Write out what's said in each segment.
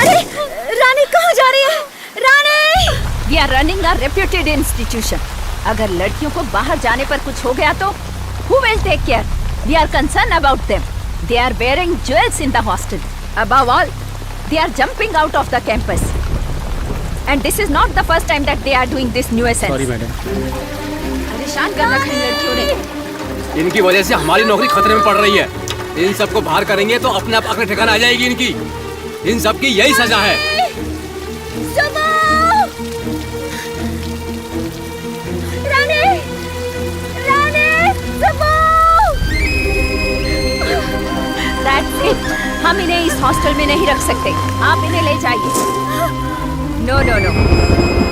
अरे रानी कहाँ जा रही है? रानी! We are running a reputed institution. अगर लड़कियों को बाहर जाने पर कुछ हो गया तो who will take care? We are concerned about them. They are wearing jewels in the hostel. Above all, they are jumping out of the campus. And this is not the first time that they are doing this nuisance. Sorry, madam. परेशान कर रखा है लड़कियों ने। इनकी वजह से हमारी नौकरी खतरे में पड़ रही है। इन सबको बाहर करेंगे तो अपने आप अपने ठिकाना आ जाएगी इनकी। इन सब की यही सजा है। रानी! रानी! That's it. हम इन्हें इस हॉस्टल में नहीं रख सकते। आप इन्हें ले जाइए। नो नो नो,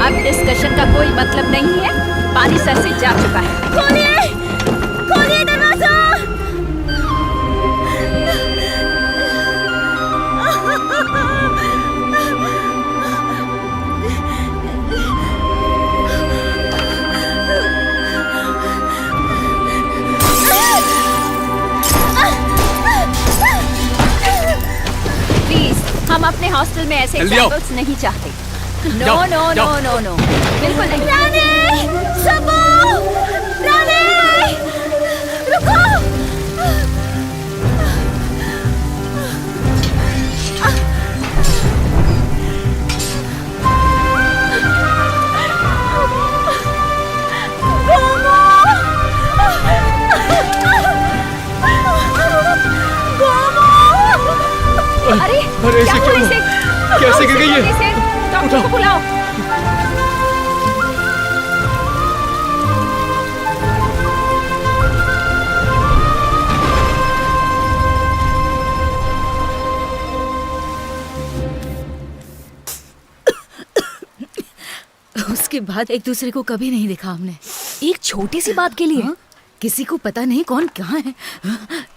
अब डिस्कशन का कोई मतलब नहीं है। पानी सर से जा चुका है। खोलिए! खोलिए दरवाजा! प्लीज, हम अपने हॉस्टल में ऐसे एग्जाम्पल्स नहीं चाहते। No no no no no, बिल्कुल नहीं। रानी! सबू! रानी! रुको! अरे ऐसे क्यों? कैसे गिर गई ये? डॉक्टर को बुलाओ। उसके बाद एक दूसरे को कभी नहीं देखा हमने। एक छोटी सी बात के लिए हाँ? किसी को पता नहीं कौन कहाँ है,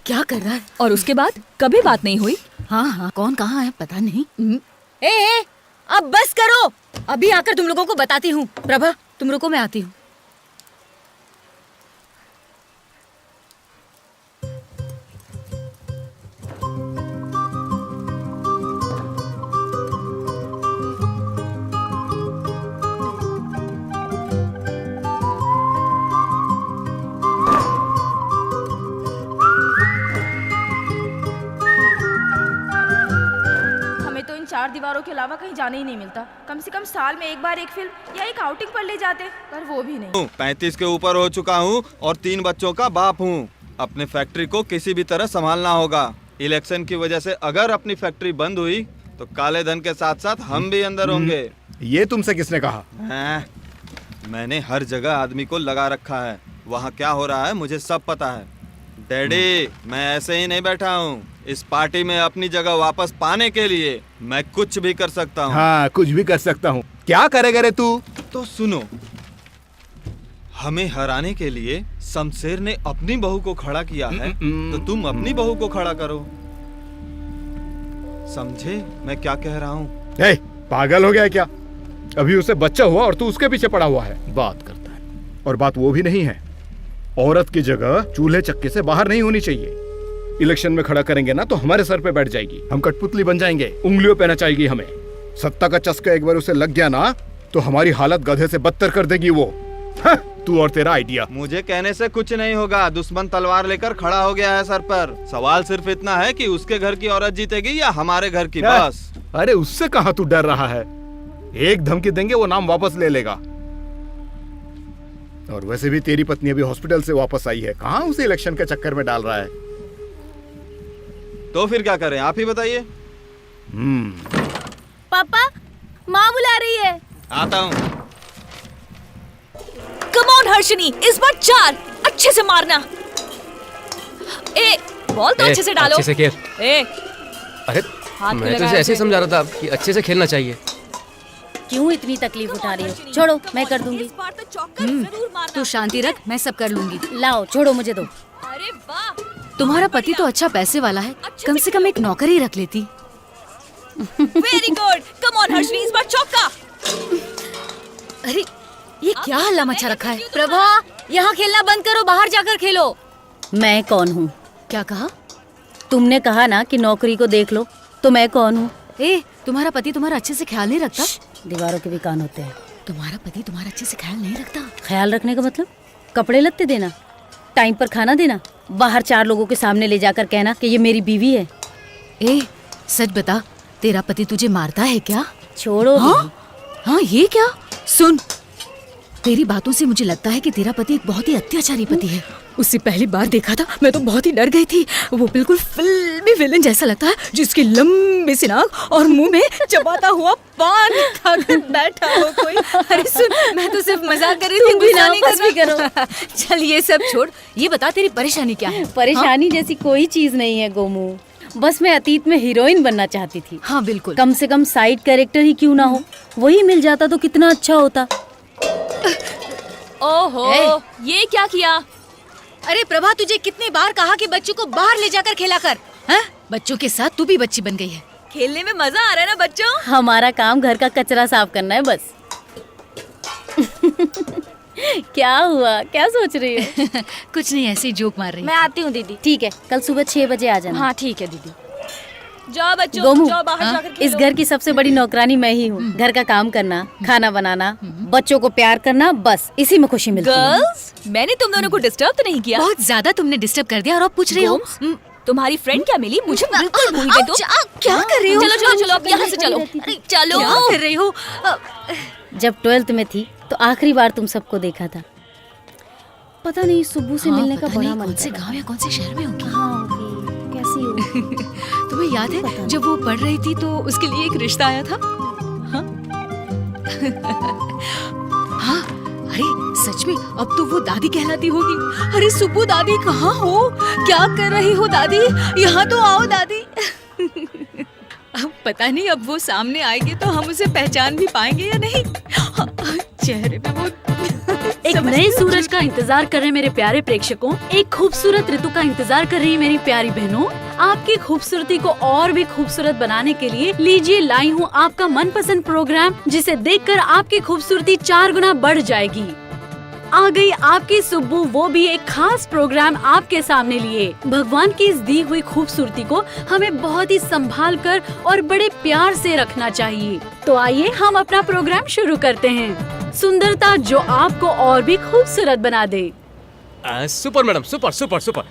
क्या कर रहा है। और उसके बाद कभी बात नहीं हुई। हाँ हाँ, कौन कहाँ है पता नहीं। ए, अब बस करो। अभी आकर तुम लोगों को बताती हूँ। प्रभा, तुम रुको, मैं आती हूँ। चार दीवारों के अलावा कहीं जाने ही नहीं मिलता। कम से कम साल में एक बार एक फिल्म या एक आउटिंग पर ले जाते, पर वो भी नहीं। 35 के ऊपर हो चुका हूँ और 3 बच्चों का बाप हूँ। अपने फैक्ट्री को किसी भी तरह संभालना होगा। इलेक्शन की वजह से अगर अपनी फैक्ट्री बंद हुई तो काले धन के साथ साथ हम भी अंदर होंगे। ये तुमसे किसने कहा? मैंने हर जगह आदमी को लगा रखा है। वहाँ क्या हो रहा है मुझे सब पता है। डैडी, मैं ऐसे ही नहीं बैठा हूँ। इस पार्टी में अपनी जगह वापस पाने के लिए मैं कुछ भी कर सकता हूँ। हाँ, कुछ भी कर सकता हूँ। क्या करेगा रे तू? तो सुनो, हमें हराने के लिए शमशेर ने अपनी बहू को खड़ा किया है, तो तुम अपनी बहू को खड़ा करो। समझे मैं क्या कह रहा हूँ? पागल हो गया है क्या? अभी उसे बच्चा हुआ और तू उसके पीछे पड़ा हुआ है। बात करता है। और बात वो भी नहीं है। औरत की जगह चूल्हे चक्के से बाहर नहीं होनी चाहिए। इलेक्शन में खड़ा करेंगे ना तो हमारे सर पे बैठ जाएगी। हम कठपुतली बन जाएंगे, उंगलियों पे नचाएगी हमें। सत्ता का चस्का एक बार उसे लग गया ना तो हमारी हालत गधे से बदतर कर देगी वो। तू और तेरा आइडिया। मुझे कहने से कुछ नहीं होगा। दुश्मन तलवार लेकर खड़ा हो गया है सर पर। सवाल सिर्फ इतना है कि उसके घर की औरत जीतेगी या हमारे घर की, बस। अरे उससे कहाँ तू डर रहा है? एक धमकी देंगे वो नाम वापस ले लेगा। और वैसे भी तेरी पत्नी अभी हॉस्पिटल से वापस आई है, कहाँ उसे इलेक्शन के चक्कर में डाल रहा है? तो फिर क्या करें, आप ही बताइए। पापा, माँ बुला रही है। आता हूँ। कम ऑन हर्षिनी, इस बार 4 अच्छे से मारना। बॉल तो अच्छे से डालो। अच्छे से खेल। अरे हाथ मैं तो इसे ऐसे ही समझा रहा था कि अच्छे से खेलना चाहिए। क्यों इतनी तकलीफ उठा रही हो? छोड़ो, मैं कर दूंगी। इस बार तो चौका जरूर मारना। तू शांति रख, मैं सब कर लूंगी। लाओ, छोड़ो, मुझे दो। अरे वाह, तुम्हारा पति तो अच्छा पैसे वाला है, कम से कम एक नौकर ही रख लेती। Very good. Come on Harshini, इस बार चौका। अरे ये क्या हल्ला मचा रखा है? प्रभा, यहाँ खेलना बंद करो, बाहर जाकर खेलो। मैं कौन हूँ? क्या कहा? तुमने कहा ना कि नौकरी को देख लो, तो मैं कौन हूँ? तुम्हारा पति तुम्हारा अच्छे से ख्याल नहीं रखता? दीवारों के भी कान होते हैं। तुम्हारा पति तुम्हारा अच्छे से ख्याल नहीं रखता? ख्याल रखने का मतलब कपड़े लत्ते देना, टाइम पर खाना देना, बाहर 4 लोगों के सामने ले जाकर कहना कि ये मेरी बीवी है। ए, सच बता, तेरा पति तुझे मारता है क्या? छोड़ो। हाँ, ये क्या? सुन, तेरी बातों से मुझे लगता है कि तेरा पति एक बहुत ही अत्याचारी पति है। उससे पहली बार देखा था मैं तो बहुत ही डर गई थी। वो बिल्कुल फिल्मी विलेन जैसा लगता है, जिसकी लंबी सी नाक और मुंह में चबाता हुआ पान खाकर बैठा हो कोई। अरे सुन, मैं तो सिर्फ मजाक कर रही थी, गुस्सा नहीं करना। चल ये सब छोड़, ये बता तेरी परेशानी क्या है? परेशानी जैसी कोई चीज नहीं है गोमू, बस मैं अतीत में हीरोइन बनना चाहती थी। हाँ बिल्कुल। कम से कम साइड कैरेक्टर ही क्यों ना हो, वही मिल जाता तो कितना अच्छा होता। ओहो, ये क्या किया? अरे प्रभा, तुझे कितनी बार कहा कि बच्चों को बाहर ले जाकर खेला कर। हाँ? बच्चों के साथ तू भी बच्ची बन गई है। खेलने में मजा आ रहा है ना बच्चों? हमारा काम घर का कचरा साफ करना है बस। क्या हुआ, क्या सोच रही हो? कुछ नहीं, ऐसे ही जोक मार रही मैं आती हूँ दीदी। ठीक है, कल सुबह 6 बजे आ जाना। हाँ ठीक है दीदी। जाओ बच्चों, गोमू, जाओ बाहर जाकर खेलो। इस घर की सबसे बड़ी नौकरानी मैं ही हूँ। घर का काम करना, खाना बनाना, बच्चों को प्यार करना, बस इसी में खुशी मिलती है। गर्ल्स, मैंने तुम दोनों को डिस्टर्ब तो नहीं किया? बहुत ज्यादा तुमने डिस्टर्ब कर दिया और अब पूछ रही हो। तुम्हारी फ्रेंड क्या मिली? मुझे बिल्कुल भूल गई तुम। क्या कर रही हो? चलो चलो चलो, अब यहाँ से चलो। अरे चलो। क्या कर रही हो? जब 12th में थी तो आखिरी बार तुम सबको देखा था। पता नहीं सुब्बू से मिलने का बड़ा मन कौन से था। गांव या कौन से शहर में होगी? हाँ, होगी। कैसी हो? तुम्हें याद है जब वो पढ़ रही थी तो उसके लिए एक रिश्ता आया था? हाँ? हाँ, अरे सच में अब तो वो दादी कहलाती होगी। अरे सुब्बू दादी कहाँ हो? क्या कर रही हो दादी? यहाँ तो आओ दादी। अब पता नहीं अब वो सामने आएंगे तो हम उसे पहचान भी पाएंगे या नहीं। चेहरे पे वो एक नए सूरज का इंतजार कर रहे मेरे प्यारे प्रेक्षकों, एक खूबसूरत ऋतु का इंतजार कर रही मेरी प्यारी बहनों। आपकी खूबसूरती को और भी खूबसूरत बनाने के लिए लीजिए लाई हूँ आपका मनपसंद प्रोग्राम, जिसे देखकर आपकी खूबसूरती 4 गुना बढ़ जाएगी। आ गई आपकी सुब्बू, वो भी एक खास प्रोग्राम आपके सामने लिए। भगवान की इस दी हुई खूबसूरती को हमें बहुत ही संभाल कर और बड़े प्यार से रखना चाहिए। तो आइए हम अपना प्रोग्राम शुरू करते हैं। सुंदरता जो आपको और भी खूबसूरत बना दे। Super madam, super super super.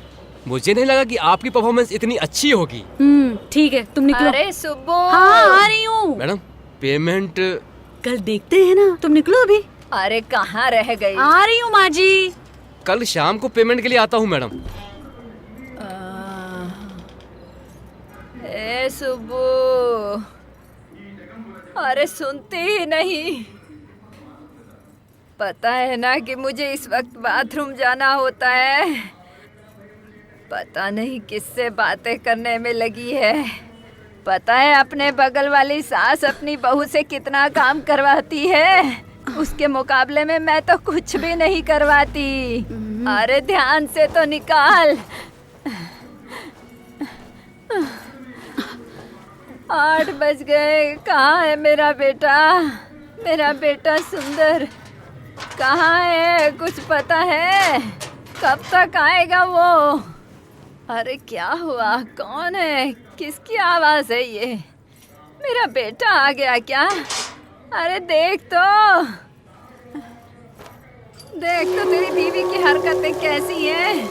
मुझे नहीं लगा कि आपकी परफॉर्मेंस इतनी अच्छी होगी। ठीक है, तुम निकलो। अरे सुब्बू। हाँ, आ रही हूँ। मैडम पेमेंट कल देखते हैं ना, तुम निकलो अभी। अरे कहाँ रह गई? आ रही हूँ माँ जी। कल शाम को पेमेंट के लिए आता हूँ मैडम। ए सुब्बू, अरे सुनती ही नहीं। पता है ना कि मुझे इस वक्त बाथरूम जाना होता है। पता नहीं किससे बातें करने में लगी है। पता है अपने बगल वाली सास अपनी बहू से कितना काम करवाती है, उसके मुकाबले में मैं तो कुछ भी नहीं करवाती। अरे ध्यान से तो निकाल। 8 बज गए। कहाँ है मेरा बेटा? मेरा बेटा सुंदर कहाँ है? कुछ पता है? कब तक आएगा वो? अरे क्या हुआ? कौन है? किसकी आवाज़ है ये? मेरा बेटा आ गया क्या? अरे देख तो तेरी बीवी की हरकतें कैसी हैं।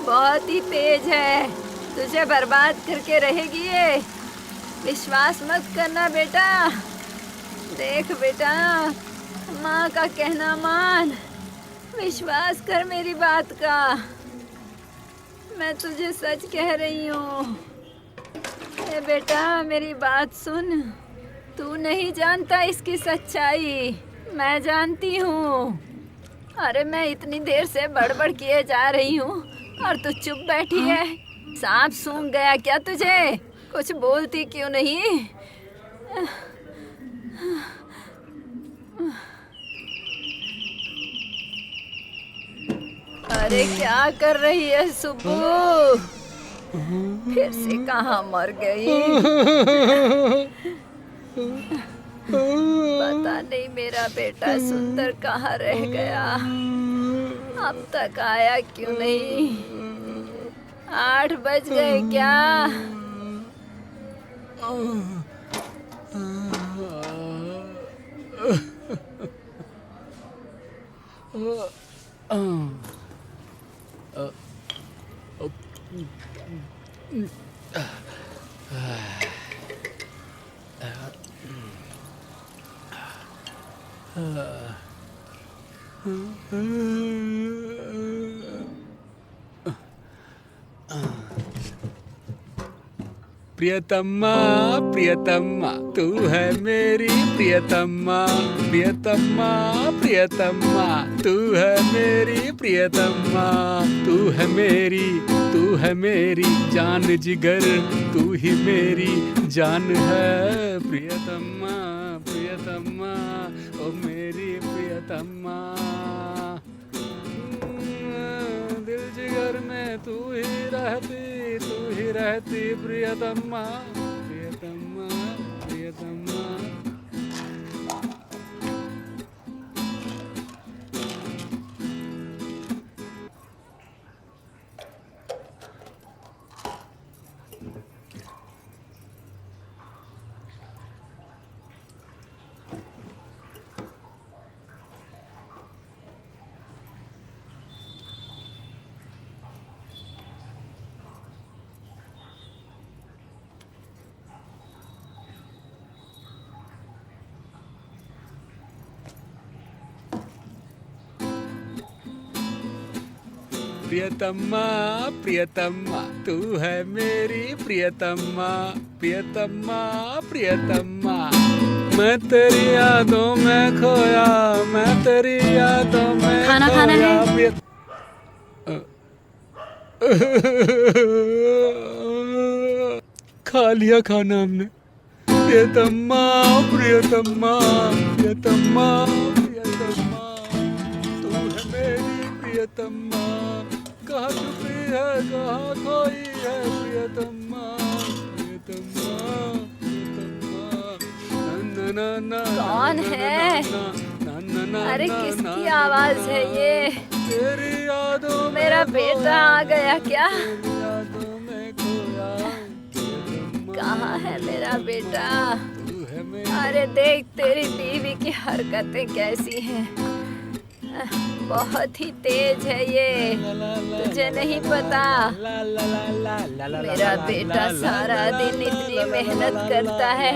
बहुत ही तेज है, तुझे बर्बाद करके रहेगी ये। विश्वास मत करना बेटा। देख बेटा, माँ का कहना मान, विश्वास कर मेरी बात का। मैं तुझे सच कह रही हूँ। ए बेटा मेरी बात सुन, तू नहीं जानता इसकी सच्चाई, मैं जानती हूँ। अरे मैं इतनी देर से बड़बड़ किए जा रही हूँ और तू चुप बैठी है। सांप सूंघ गया क्या तुझे? कुछ बोलती क्यों नहीं? अरे क्या कर रही है सुब्बू? फिर से कहाँ मर गई? पता नहीं मेरा बेटा सुंदर कहाँ रह गया, अब तक आया क्यों नहीं? 8 बज गए क्या? प्रियतमा प्रियतमा तू है मेरी प्रियतमा, प्रियतमा प्रियतमा तू है मेरी प्रियतमा, तू है मेरी जान जिगर, तू ही मेरी जान है प्रियतमा, प्रियतमा ओ मेरी प्रियतमा। दिल जिगर में तू ही रहती प्रियतमा, प्रियतमा प्रियतमा। प्रियतमा प्रियतमा तू है मेरी प्रियतमा, प्रियतमा प्रियतमा। मैं तेरी यादों में खोया, मैं तेरी यादों में खाना खाना है? खा लिया खाना हमने। प्रियतमा प्रियतमा प्रियतमा प्रियतमा तू है मेरी प्रियतमा, कहाँ छुपी है कहाँ खोई है प्रियतमा, प्रियतमा प्रियतमा। ना ना कौन है? अरे किसकी आवाज है ये? तेरी यादों में मेरा बेटा आ गया क्या? यादों में खोया कहाँ है मेरा बेटा? अरे देख तेरी बीवी की हरकतें कैसी हैं, बहुत ही तेज है ये, तुझे नहीं पता? मेरा बेटा सारा दिन इतनी मेहनत करता है,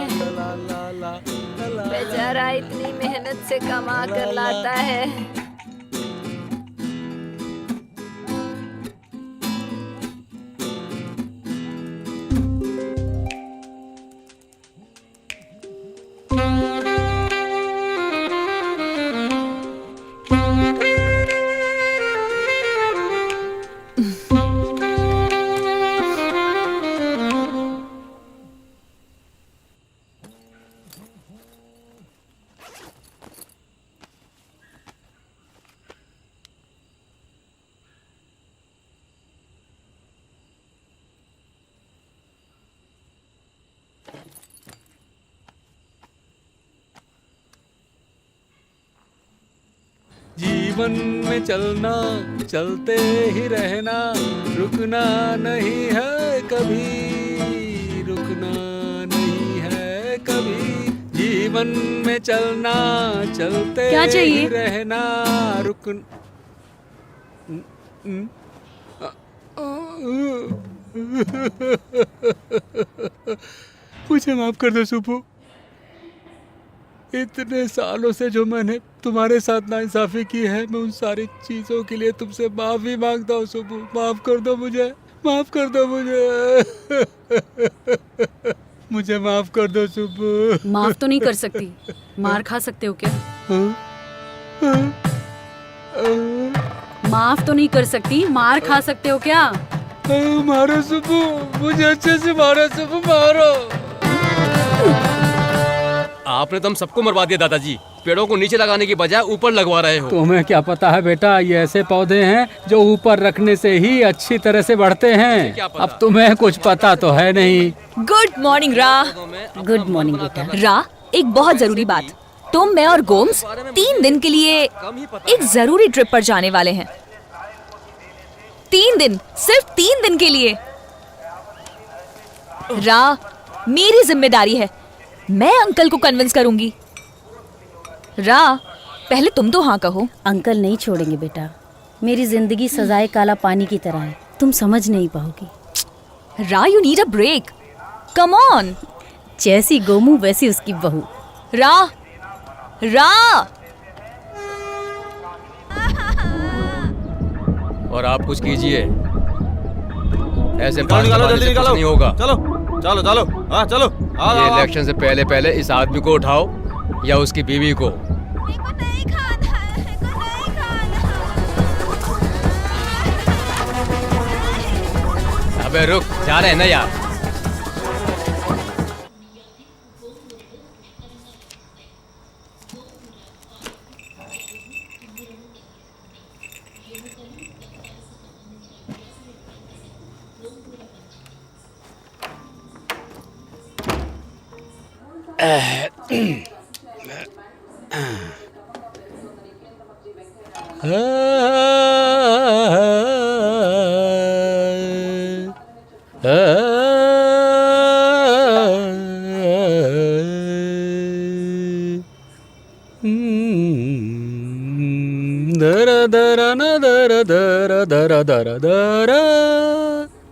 बेचारा इतनी मेहनत से कमा कर लाता है। जीवन में चलना चलते ही रहना, रुकना नहीं है कभी, रुकना नहीं है कभी। जीवन में चलना चलते क्या चाहिए? ही रहना, रुकना। मुझे माफ कर दो सुबह, इतने सालों से जो मैंने तुम्हारे साथ नाइंसाफी की है, मैं उन सारी चीजों के लिए तुमसे माफी मांगता हूँ सुबह। माफ कर दो मुझे, माफ कर दो मुझे। मुझे माफ कर दो सुबह। माफ तो नहीं कर सकती, मार खा सकते हो क्या? माफ तो नहीं कर सकती, मार खा सकते हो क्या? मारो सुबह, मुझे अच्छे से मारो सुबह, मारो। आपने तो हम सबको मरवा दिया दादाजी, पेड़ों को नीचे लगाने की बजाय ऊपर लगवा रहे हो। तुम्हें क्या पता है बेटा, ये ऐसे पौधे हैं जो ऊपर रखने से ही अच्छी तरह से बढ़ते हैं। अब तुम्हें कुछ पता तो है नहीं। गुड मॉर्निंग रा। गुड मॉर्निंग बेटा। रा, एक बहुत जरूरी बात, तुम, मैं और गोम्स 3 दिन के लिए एक जरूरी ट्रिप पर जाने वाले हैं। 3 दिन, सिर्फ 3 दिन के लिए। रा, मेरी जिम्मेदारी है, मैं अंकल को कन्विंस करूंगी। रा, पहले तुम तो हाँ कहो। अंकल नहीं छोड़ेंगे बेटा। मेरी जिंदगी सजाए काला पानी की तरह है, तुम समझ नहीं पाओगी। रा, you need a break, come on. जैसी गोमू वैसी उसकी बहू। रा, रा। और आप कुछ कीजिए, ऐसे निकालो, जल्दी निकालो। नहीं होगा। चलो चलो चलो, हाँ चलो। ये इलेक्शन से पहले पहले इस आदमी को उठाओ या उसकी बीवी को। अबे रुक, जा रहे हैं ना यार।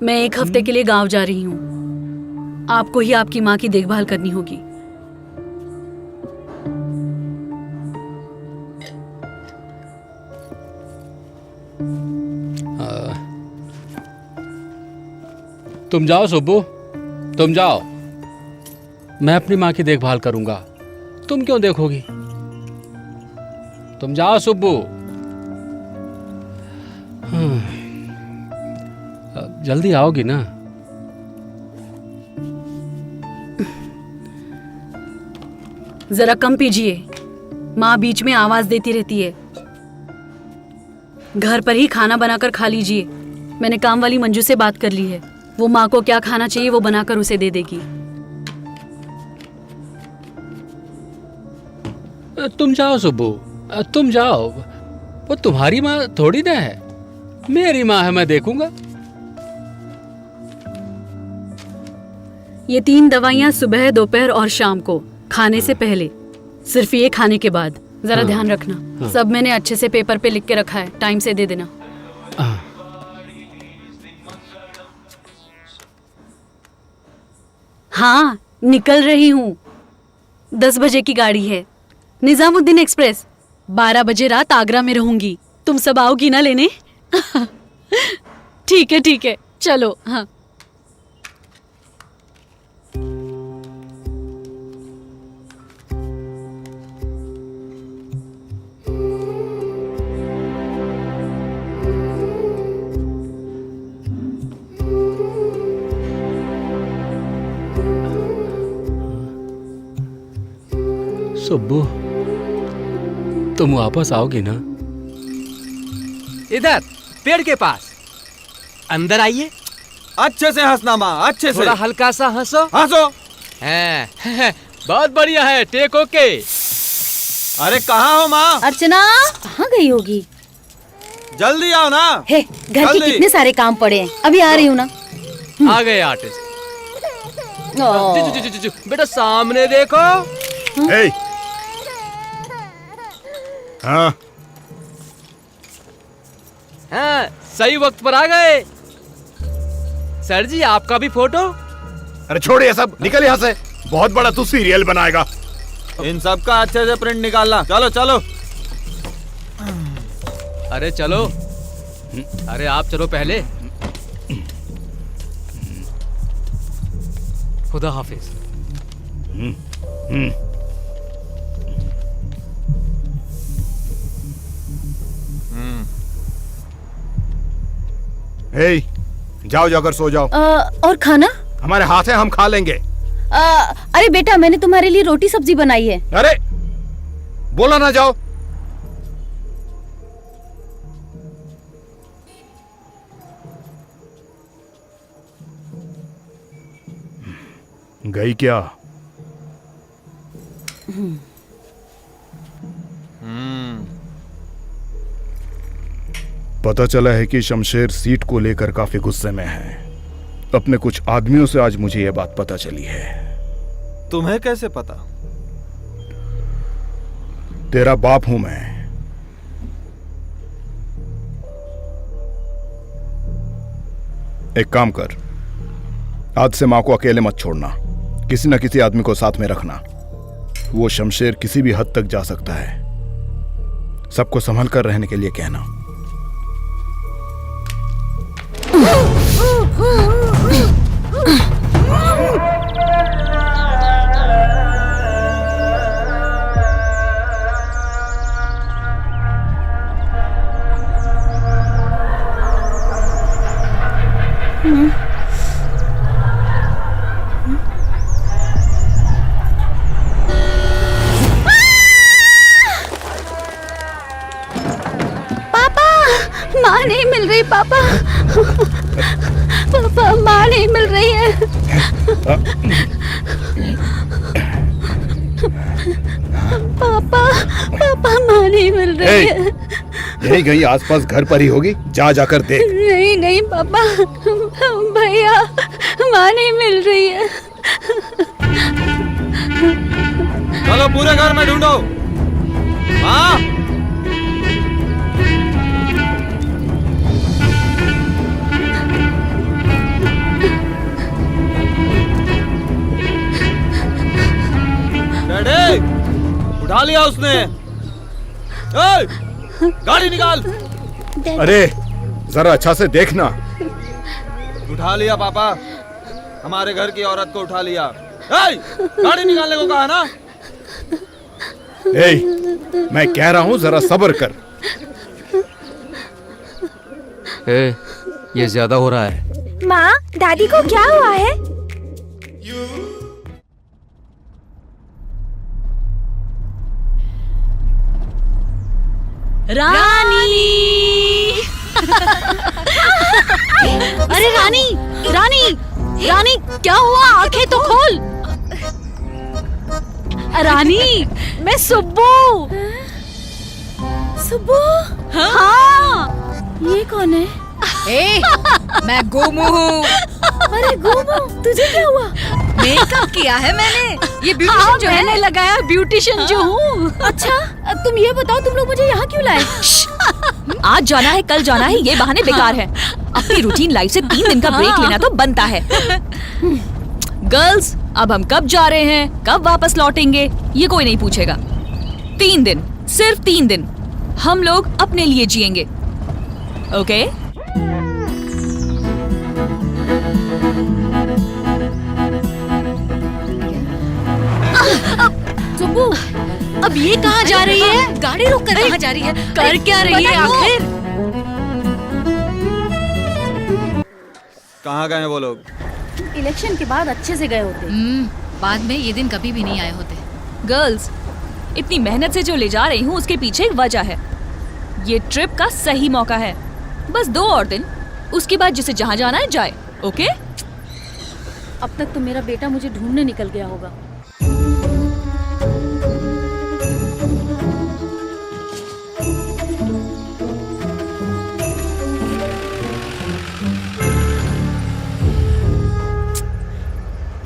मैं 1 हफ्ते के लिए गांव जा रही हूँ। आपको ही आपकी माँ की देखभाल करनी होगी। तुम जाओ सुब्बू, तुम जाओ। मैं अपनी माँ की देखभाल करूंगा, तुम क्यों देखोगी? तुम जाओ सुब्बू। जल्दी आओगी ना? जरा कम पीजिए, माँ बीच में आवाज देती रहती है। घर पर ही खाना बनाकर खा लीजिए। मैंने काम वाली मंजू से बात कर ली है, वो माँ को क्या खाना चाहिए वो बनाकर उसे दे देगी। तुम जाओ सुब्बू, तुम जाओ। वो तुम्हारी माँ थोड़ी ना है, मेरी माँ है, मैं देखूंगा। ये 3 दवाइयाँ सुबह, दोपहर और शाम को, खाने से पहले। सिर्फ ये खाने के बाद। जरा ध्यान रखना। सब मैंने अच्छे से पेपर पे लिख के रखा है, टाइम से दे देना। हाँ, निकल रही हूँ। 10 बजे की गाड़ी है, निजामुद्दीन एक्सप्रेस। 12 बजे रात आगरा में रहूंगी। तुम सब आओगी ना लेने? ठीक है, चलो। हाँ। सुब्बू, तुम वापस आओगी ना? इधर पेड़ के पास, अंदर आइए। अच्छे से हंसना माँ, अच्छे से। थोड़ा हल्का सा हंसो। हंसो। हैं, बहुत बढ़िया है, टेक ओके। अरे कहाँ हो माँ? अर्चना कहाँ गई होगी? जल्दी आओ ना। हे, घर के कितने सारे काम पड़े हैं, अभी आ रही हूँ ना। आ गए आर्टिस्ट। बेटा सामने देखो। हे। हाँ। हाँ, सही वक्त पर आ गए। सर जी, आपका भी फोटो? अरे छोड़ ये सब, निकल यहाँ से। बहुत बड़ा तू सीरियल बनाएगा। इन सब का अच्छे से प्रिंट निकालना। चलो चलो। अरे चलो, अरे आप चलो पहले। खुदा हाफिज। हे, जाओ जाकर सो जाओ। और खाना? हमारे हाथ है, हम खा लेंगे। अरे बेटा, मैंने तुम्हारे लिए रोटी सब्जी बनाई है। अरे बोला ना जाओ। गई क्या? पता चला है कि शमशेर सीट को लेकर काफी गुस्से में है। अपने कुछ आदमियों से आज मुझे यह बात पता चली है। तुम्हें कैसे पता? तेरा बाप हूं मैं। एक काम कर, आज से मां को अकेले मत छोड़ना, किसी न किसी आदमी को साथ में रखना। वो शमशेर किसी भी हद तक जा सकता है, सबको संभल कर रहने के लिए कहना। माँ नहीं मिल रही पापा। पापा माँ नहीं मिल रही है। पापा पापा माँ नहीं मिल रही है। यही कहीं आसपास घर पर ही होगी, जा जाकर देख। नहीं नहीं पापा, भैया माँ नहीं मिल रही है। चलो पूरे घर में ढूंढो। माँ, डैडी, उठा लिया उसने। ए, गाड़ी निकाल। अरे जरा अच्छा से देखना। उठा लिया पापा, हमारे घर की औरत को उठा लिया। ए, गाड़ी निकालने को कहा ना। ए, मैं कह रहा हूँ जरा सब्र कर। ये ज्यादा हो रहा है। माँ, दादी को क्या हुआ है? रानी। अरे रानी, रानी, रानी क्या हुआ? आंखें तो खोल। रानी, मैं सुब्बू। सुब्बू? हाँ। ये कौन है? ए, मैं गोमू हूँ। अरे गोमू, तुझे क्या हुआ? मेकअप किया है मैंने। ये ब्यूटिशियन जो मैंने लगाया, ब्यूटिशियन जो हूँ। अच्छा, अब तुम ये बताओ, तुम लोग मुझे यहाँ क्यों लाए? आज जाना है, कल जाना है, ये बहाने बेकार है। अपनी रूटीन लाइफ से 3 दिन का ब्रेक लेना तो बनता है। गर्ल्स, अब हम कब जा रहे हैं, कब वापस लौटेंगे, ये कोई नहीं पूछेगा। 3 दिन, सिर्फ 3 दिन हम लोग अपने लिए जिएंगे, ओके? सुब्बू, अब ये कहाँ जा रही है? गाड़ी रोक कर कहाँ जा रही है? कर क्या रही है आखिर? कहाँ गए वो लोग? इलेक्शन के बाद अच्छे से गए होते। बाद में ये दिन कभी भी नहीं आए होते। गर्ल्स, इतनी मेहनत से जो ले जा रही हूँ उसके पीछे एक वजह है। ये ट्रिप का सही मौका है। बस 2 और दिन, उसके बाद जिसे जहाँ जाना है जाए, ओके? अब तक तो मेरा बेटा मुझे ढूंढने निकल गया होगा।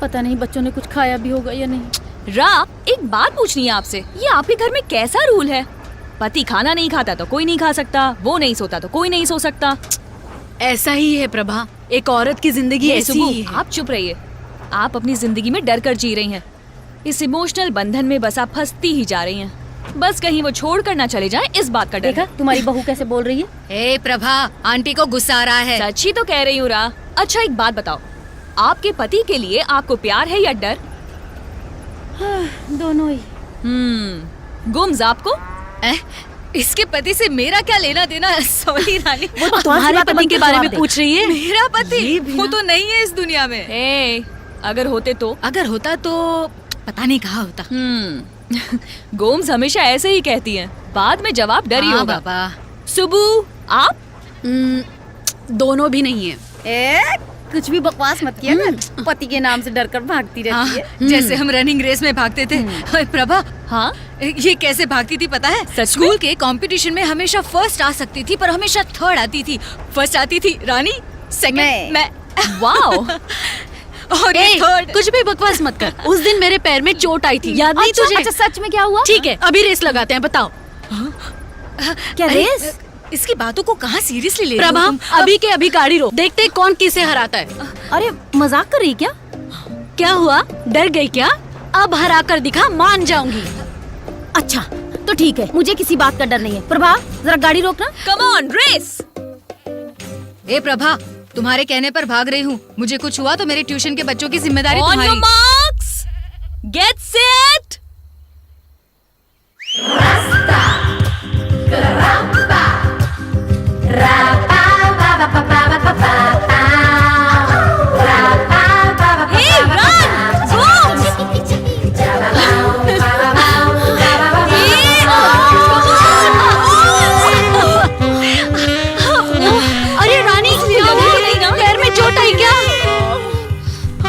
पता नहीं बच्चों ने कुछ खाया भी होगा या नहीं। रा, एक बात पूछनी है आपसे, ये आपके घर में कैसा रूल है? पति खाना नहीं खाता तो कोई नहीं खा सकता, वो नहीं सोता तो कोई नहीं सो सकता। ऐसा ही है प्रभा, एक औरत की जिंदगी ऐसी ही है। आप चुप रहिए। आप अपनी जिंदगी में डर कर जी रही हैं। इस इमोशनल बंधन में बस आप फंसती ही जा रही हैं। बस कहीं वो छोड़ कर ना चले जाएं, इस बात का डर। देखा तुम्हारी बहू कैसे बोल रही है। ए प्रभा, आंटी को गुस्सा आ रहा है। सच ही तो कह रही हूँ रा। अच्छा एक बात बताओ, आपके पति के लिए आपको प्यार है या डर? दोनों ही। गुम्स आपको? इसके पति से मेरा क्या लेना देना? सॉरी रानी, वो तुम्हारे पति के बारे में पूछ रही है। मेरा पति वो तो नहीं है इस दुनिया में। ए, अगर होते तो? अगर होता तो पता नहीं कहाँ होता। गोम्स हमेशा ऐसे ही कहती हैं, बाद में जवाब डर ही होगा। बाबा। सुबू, आप? दोनों भी नहीं है। कुछ भी बकवास मत किया कर। पति के नाम से डरकर भागती रहती है। जैसे हम रनिंग रेस में भागते थे। प्रभा, हाँ, ये कैसे भागती थी पता है? स्कूल के कंपटीशन में हमेशा फर्स्ट आ सकती थी, पर हमेशा थर्ड आती थी। फर्स्ट आती थी रानी, सेकंड मैं। वाओ। और कुछ भी बकवास मत कर। उस दिन मेरे पैर में चोट आई थी, याद नहीं तुझे? अच्छा सच में क्या हुआ? ठीक है, अभी रेस लगाते हैं, बताओ। क्या रेस? इसकी बातों को कहाँ सीरियसली ले रही हो प्रभा, तुम? अभी के अभी गाड़ी रोक, देखते हैं कौन किसे हराता है। अरे मजाक कर रही क्या? क्या हुआ, डर गई क्या? अब हरा कर दिखा, मान जाऊंगी। अच्छा तो ठीक है, मुझे किसी बात का डर नहीं है। प्रभा जरा गाड़ी रोकना। Come on, race. ए प्रभा, तुम्हारे कहने पर भाग रही हूँ। मुझे कुछ हुआ तो मेरे ट्यूशन के बच्चों की जिम्मेदारी ऑन योर तुम्हारी। Marks, get set. अरे रानी, पैर में चोट आई क्या?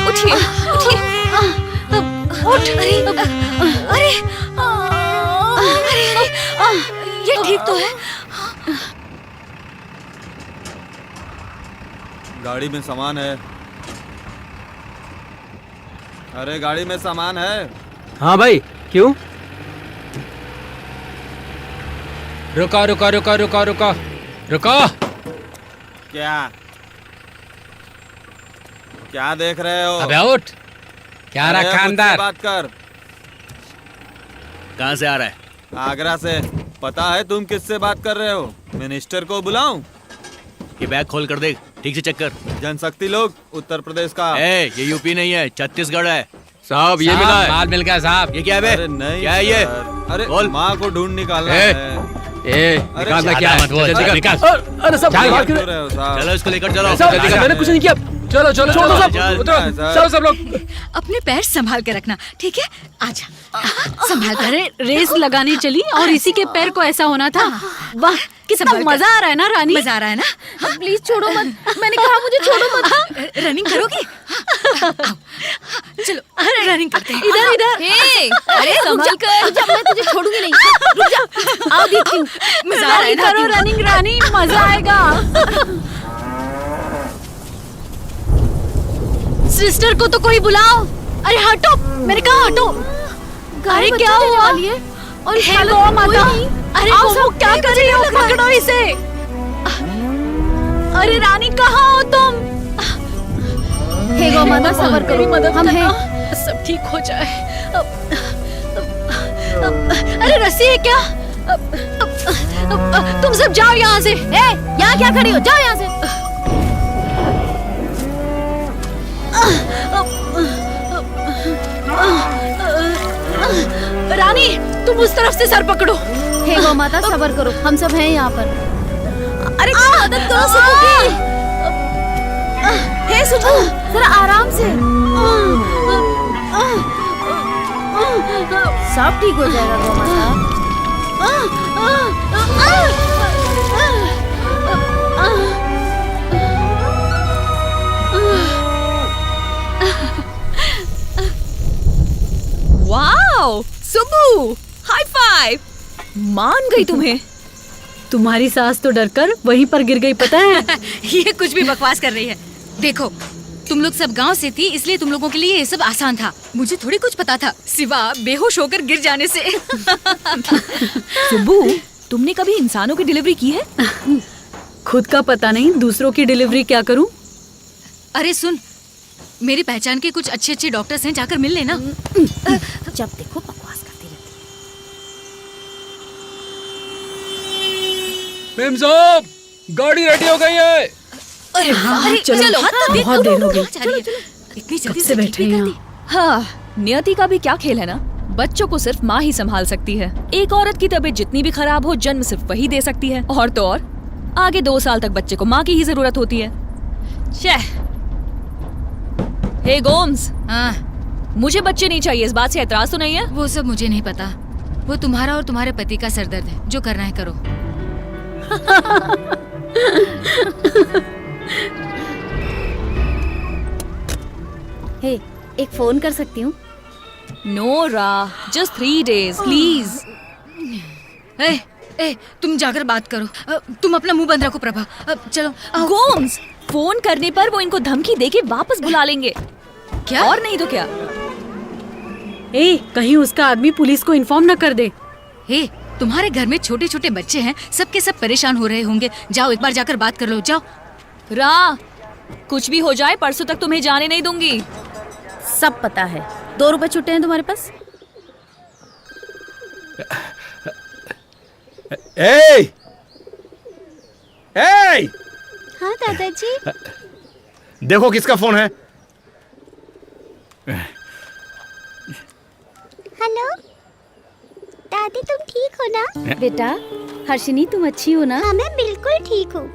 उठिए, उठिए। उठ। अरे ये ठीक तो है? गाड़ी में सामान है। अरे गाड़ी में सामान है। हाँ भाई, क्यों? रुका रुका रुका रुका रुका रुका। क्या क्या देख रहे हो? अबे उठ। क्या अरे रखा मुझसे अंदर? बात कर। कहाँ से आ रहा है? आगरा से। पता है तुम किससे बात कर रहे हो? मिनिस्टर को बुलाऊं? ये बैग खोल कर देख, ठीक से चेक कर। जनशक्ति लोग, उत्तर प्रदेश का। ये यूपी नहीं है, छत्तीसगढ़ है। साहब ये मिला है। माल मिल गया साहब। ये क्या है बे? अरे नहीं क्या है ये? सर। अरे बोल। माँ को ढूंढ निकालना ए, है। निकालना क्या है? जल्दी निकाल। अरे सब चल, क्यों रहे हो साहब? चलो इसको लेकर चलो। साहब, मैंने कुछ नहीं किया। चलो चलो छोड़ो सब, चल, उतरो। चल। सब लोग अपने पैर संभाल के रखना, ठीक है? आजा, संभाल कर। अरे रेस लगानी चली और इसी के पैर को ऐसा होना था। वाह, कितना संभाल कर। मजा आ रहा है ना रानी। मजा आ रहा है ना? प्लीज छोड़ो मत, मैंने कहा मुझे छोड़ो मत। रनिंग करोगी? आओ, चलो रनिंग करते हैं। इधर इधर। अरे संभल कर। रुक जा, मैं तुझे छोड़ूंगी नहीं। रुक जा, आओ देखती हूँ। मजा आ रहा है रनिंग ना? करो, रनिंग रानी, मजा आएगा। सिस्टर को तो कोई बुलाओ। अरे हटो, मैंने कहा हटो। अरे क्या हुआ? और हे गौ माता, अरे वो क्या कर रही हो? पकड़ो इसे। अरे रानी कहाँ हो तुम? हे गौ माता, सब्र करो, मदद हम करना, हैं। सब ठीक हो जाए। अरे रस्सी है क्या? तुम सब जाओ यहाँ से। यहाँ क्या खड़ी हो? जाओ यहाँ से। रानी, तुम उस तरफ से सर पकड़ो। हे गौ माता, सब्र करो, हम सब हैं यहाँ पर। अरे मदद करो सुबू की। हे सुबू, जरा आराम से। सब ठीक हो जाएगा गौ माता। Wow, Subbu, high five. मान गई तुम्हें। तुम्हारी सास तो डरकर वहीं पर गिर गई, पता है? ये कुछ भी बकवास कर रही है। देखो, तुम लोग सब गांव से थी, इसलिए तुम लोगों के लिए ये सब आसान था। मुझे थोड़ी कुछ पता था, सिवा बेहोश होकर गिर जाने से। सुबू, तुमने कभी इंसानों की डिलीवरी की है? खुद का पता नहीं, दूसरों की डिलीवरी क्या करूं? अरे सुन, मेरी पहचान के कुछ अच्छे अच्छे डॉक्टर्स हैं, जाकर मिल लेना। जब देखो बकवास करती रहती है। मेम साहब, गाड़ी रेडी हो गई है। अरे हाँ, चलो, बहुत देर हो गई। इतनी कब जल्दी से बैठे हैं यहाँ? हाँ, नियति का भी क्या खेल है ना। बच्चों को सिर्फ माँ ही संभाल सकती है। एक औरत की तबीयत जितनी भी खराब हो, जन्म सिर्फ वही दे सकती है। और तो और, आगे 2 साल तक बच्चे को माँ की ही जरूरत होती है। हे गोम्स, हाँ, मुझे बच्चे नहीं चाहिए, इस बात से एतराज तो नहीं है? वो सब मुझे नहीं पता। वो तुम्हारा और तुम्हारे पति का सरदर्द है। जो करना है करो। हे, एक फोन कर सकती हूँ? Nora, just 3 days, please. ए, तुम जाकर बात करो। तुम अपना मुंह बंद रखो प्रभा। चलो। गोम्स, फोन करने पर वो इनको धमकी देके वापस बुला लेंगे। क्या? और नहीं तो क्या। ए, कहीं उसका आदमी पुलिस को इन्फॉर्म न कर दे। हे, तुम्हारे घर में छोटे छोटे बच्चे हैं, सबके सब परेशान हो रहे होंगे। जाओ एक बार जाकर बात कर लो, जाओ। रा, कुछ भी हो जाए परसों तक तुम्हें जाने नहीं दूंगी। सब पता है। 2 रुपए छुट्टे हैं तुम्हारे पास? ए! ए! हाँ दादाजी। देखो किसका फोन है। हेलो दादी, तुम ठीक हो ना? बेटा हर्षिनी, तुम अच्छी हो ना? हाँ मैं बिल्कुल ठीक हूँ।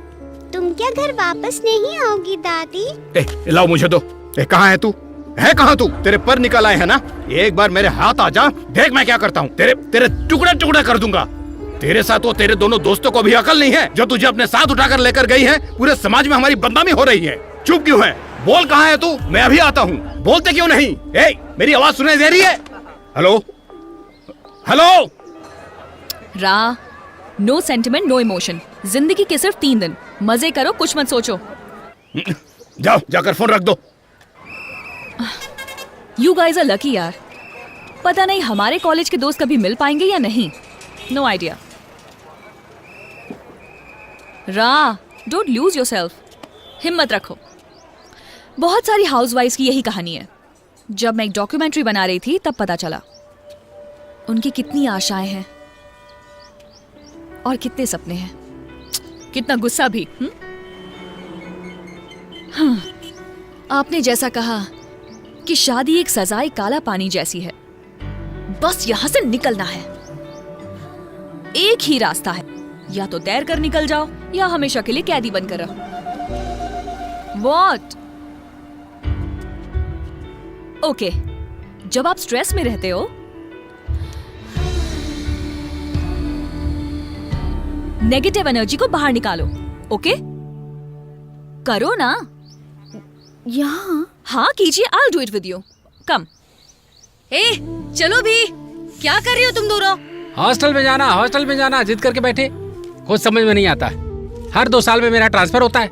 तुम क्या घर वापस नहीं आओगी दादी? लाओ मुझे दो। कहाँ है तू? है कहाँ तू? तेरे पर निकल आए है ना? एक बार मेरे हाथ आ जा, देख मैं क्या करता हूँ। तेरे टुकड़े टुकड़े कर दूंगा। तेरे साथ वो तेरे दोनों दोस्तों को भी अकल नहीं है जो तुझे अपने साथ उठाकर लेकर गई है। पूरे समाज में हमारी बदनामी हो रही है। चुप क्यों है? बोल कहाँ है तू? मैं अभी आता हूँ। बोलते क्यों नहीं? मेरी आवाज सुनाई दे रही है? Hello hello. रा, नो सेंटिमेंट नो इमोशन। जिंदगी के सिर्फ 3 दिन, मजे करो, कुछ मत सोचो। जाओ जाकर फोन रख दो। यू गाइज आर लकी यार। पता नहीं हमारे कॉलेज के दोस्त कभी मिल पाएंगे या नहीं। No idea. रा, डोंट लूज योरसेल्फ। हिम्मत रखो। बहुत सारी हाउसवाइफ्स की यही कहानी है। जब मैं एक डॉक्यूमेंट्री बना रही थी तब पता चला उनकी कितनी आशाएं हैं और कितने सपने हैं, कितना गुस्सा भी। हाँ, आपने जैसा कहा कि शादी एक सजाए काला पानी जैसी है। बस यहां से निकलना है। एक ही रास्ता है, या तो तैर कर निकल जाओ या हमेशा के लिए कैदी बनकर रहो। What? ओके, जब आप स्ट्रेस में रहते हो नेगेटिव एनर्जी को बाहर निकालो। ओके, करो ना। यहाँ? हाँ कीजिए, I'll do it with you. कम। चलो भी, क्या कर रही हो तुम दोनों? हॉस्टल में जाना जिद करके बैठे। कुछ समझ में नहीं आता। हर 2 साल में मेरा ट्रांसफर होता है।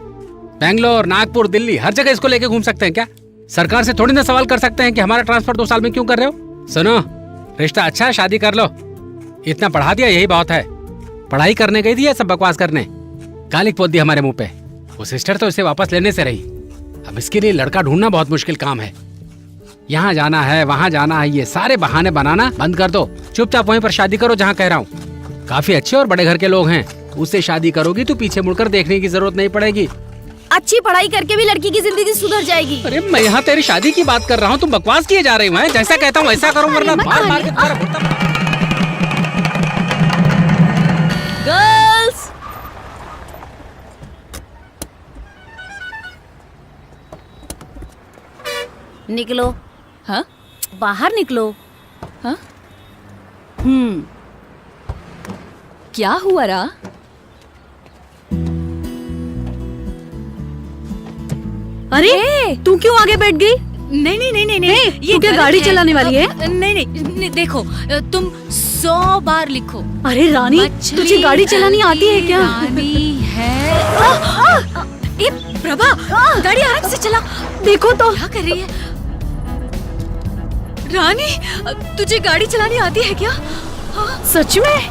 बेंगलोर, नागपुर, दिल्ली, हर जगह इसको लेके घूम सकते हैं क्या? सरकार से थोड़ी ना सवाल कर सकते हैं कि हमारा ट्रांसफर 2 साल में क्यों कर रहे हो? सुनो, रिश्ता अच्छा है, शादी कर लो। इतना पढ़ा दिया, यही बहुत है। पढ़ाई करने गई थी या सब बकवास करने? गालिक पोत दी हमारे मुंह पे। वो सिस्टर तो इसे वापस लेने से रही। अब इसके लिए लड़का ढूंढना बहुत मुश्किल काम है। यहाँ जाना है, वहाँ जाना है, ये सारे बहाने बनाना बंद कर दो। चुपचाप वहीं पर शादी करो जहाँ कह रहा हूँ। काफी अच्छे और बड़े घर के लोग हैं। उससे शादी करोगी तो पीछे मुड़कर देखने की जरूरत नहीं पड़ेगी। अच्छी पढ़ाई करके भी लड़की की जिंदगी सुधर जाएगी। अरे मैं यहाँ तेरी शादी की बात कर रहा हूँ, तुम बकवास किए जा रही हो। जैसा कहता हूँ वैसा करो, वरना मार मार के तुम्हारा कुत्ता। गर्ल्स, निकलो। हाँ? बाहर निकलो। हाँ? क्या हुआ रा? अरे तू क्यों आगे बैठ गई? नहीं, तू क्या गाड़ी चलाने वाली है? नहीं, देखो तुम 100 बार लिखो। अरे रानी, तुझे गाड़ी चलानी आती है क्या? रानी है। ए प्रभा, गाड़ी आराम से चला। देखो तो क्या कर रही है रानी? तुझे गाड़ी चलानी आती है क्या? सच में?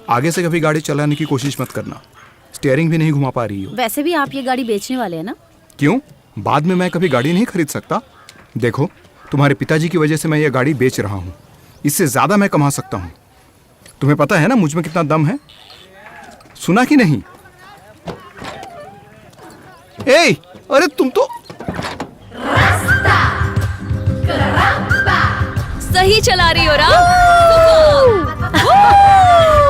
आगे से कभी गाड़ी चलाने की कोशिश मत करना। स्टीयरिंग भी नहीं घुमा पा रही हो। वैसे भी आप ये गाड़ी बेचने वाले हैं ना? क्यों? बाद में मैं कभी गाड़ी नहीं खरीद सकता? देखो, तुम्हारे पिताजी की वजह से मैं ये गाड़ी बेच रहा हूँ। इससे ज्यादा मैं कमा सकता हूँ। तुम्हें पता है ना मुझ में कितना दम है? सुना कि नहीं? अरे तुम तो सही चला रही हो रा।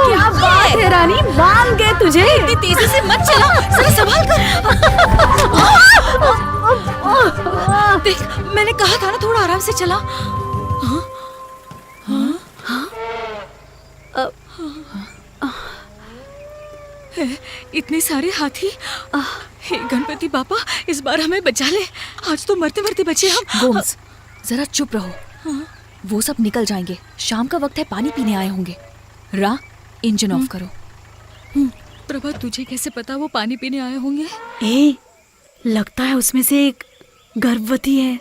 क्या बात है रानी, मान गए तुझे। इतनी तेजी से मत चला, जरा संभाल कर। देख, मैंने कहा था ना थोड़ा आराम से चला। इतने सारे हाथी। हे गणपति बापा, इस बार हमें बचा ले। आज तो मरते मरते बचे हम। गोम्स, जरा चुप रहो। वो सब निकल जाएंगे। शाम का वक्त है, पानी पीने आए होंगे। रा, इंजन ऑफ करो। प्रभा तुझे कैसे पता वो पानी पीने आए होंगे? ए, लगता है उसमें से एक गर्भवती है।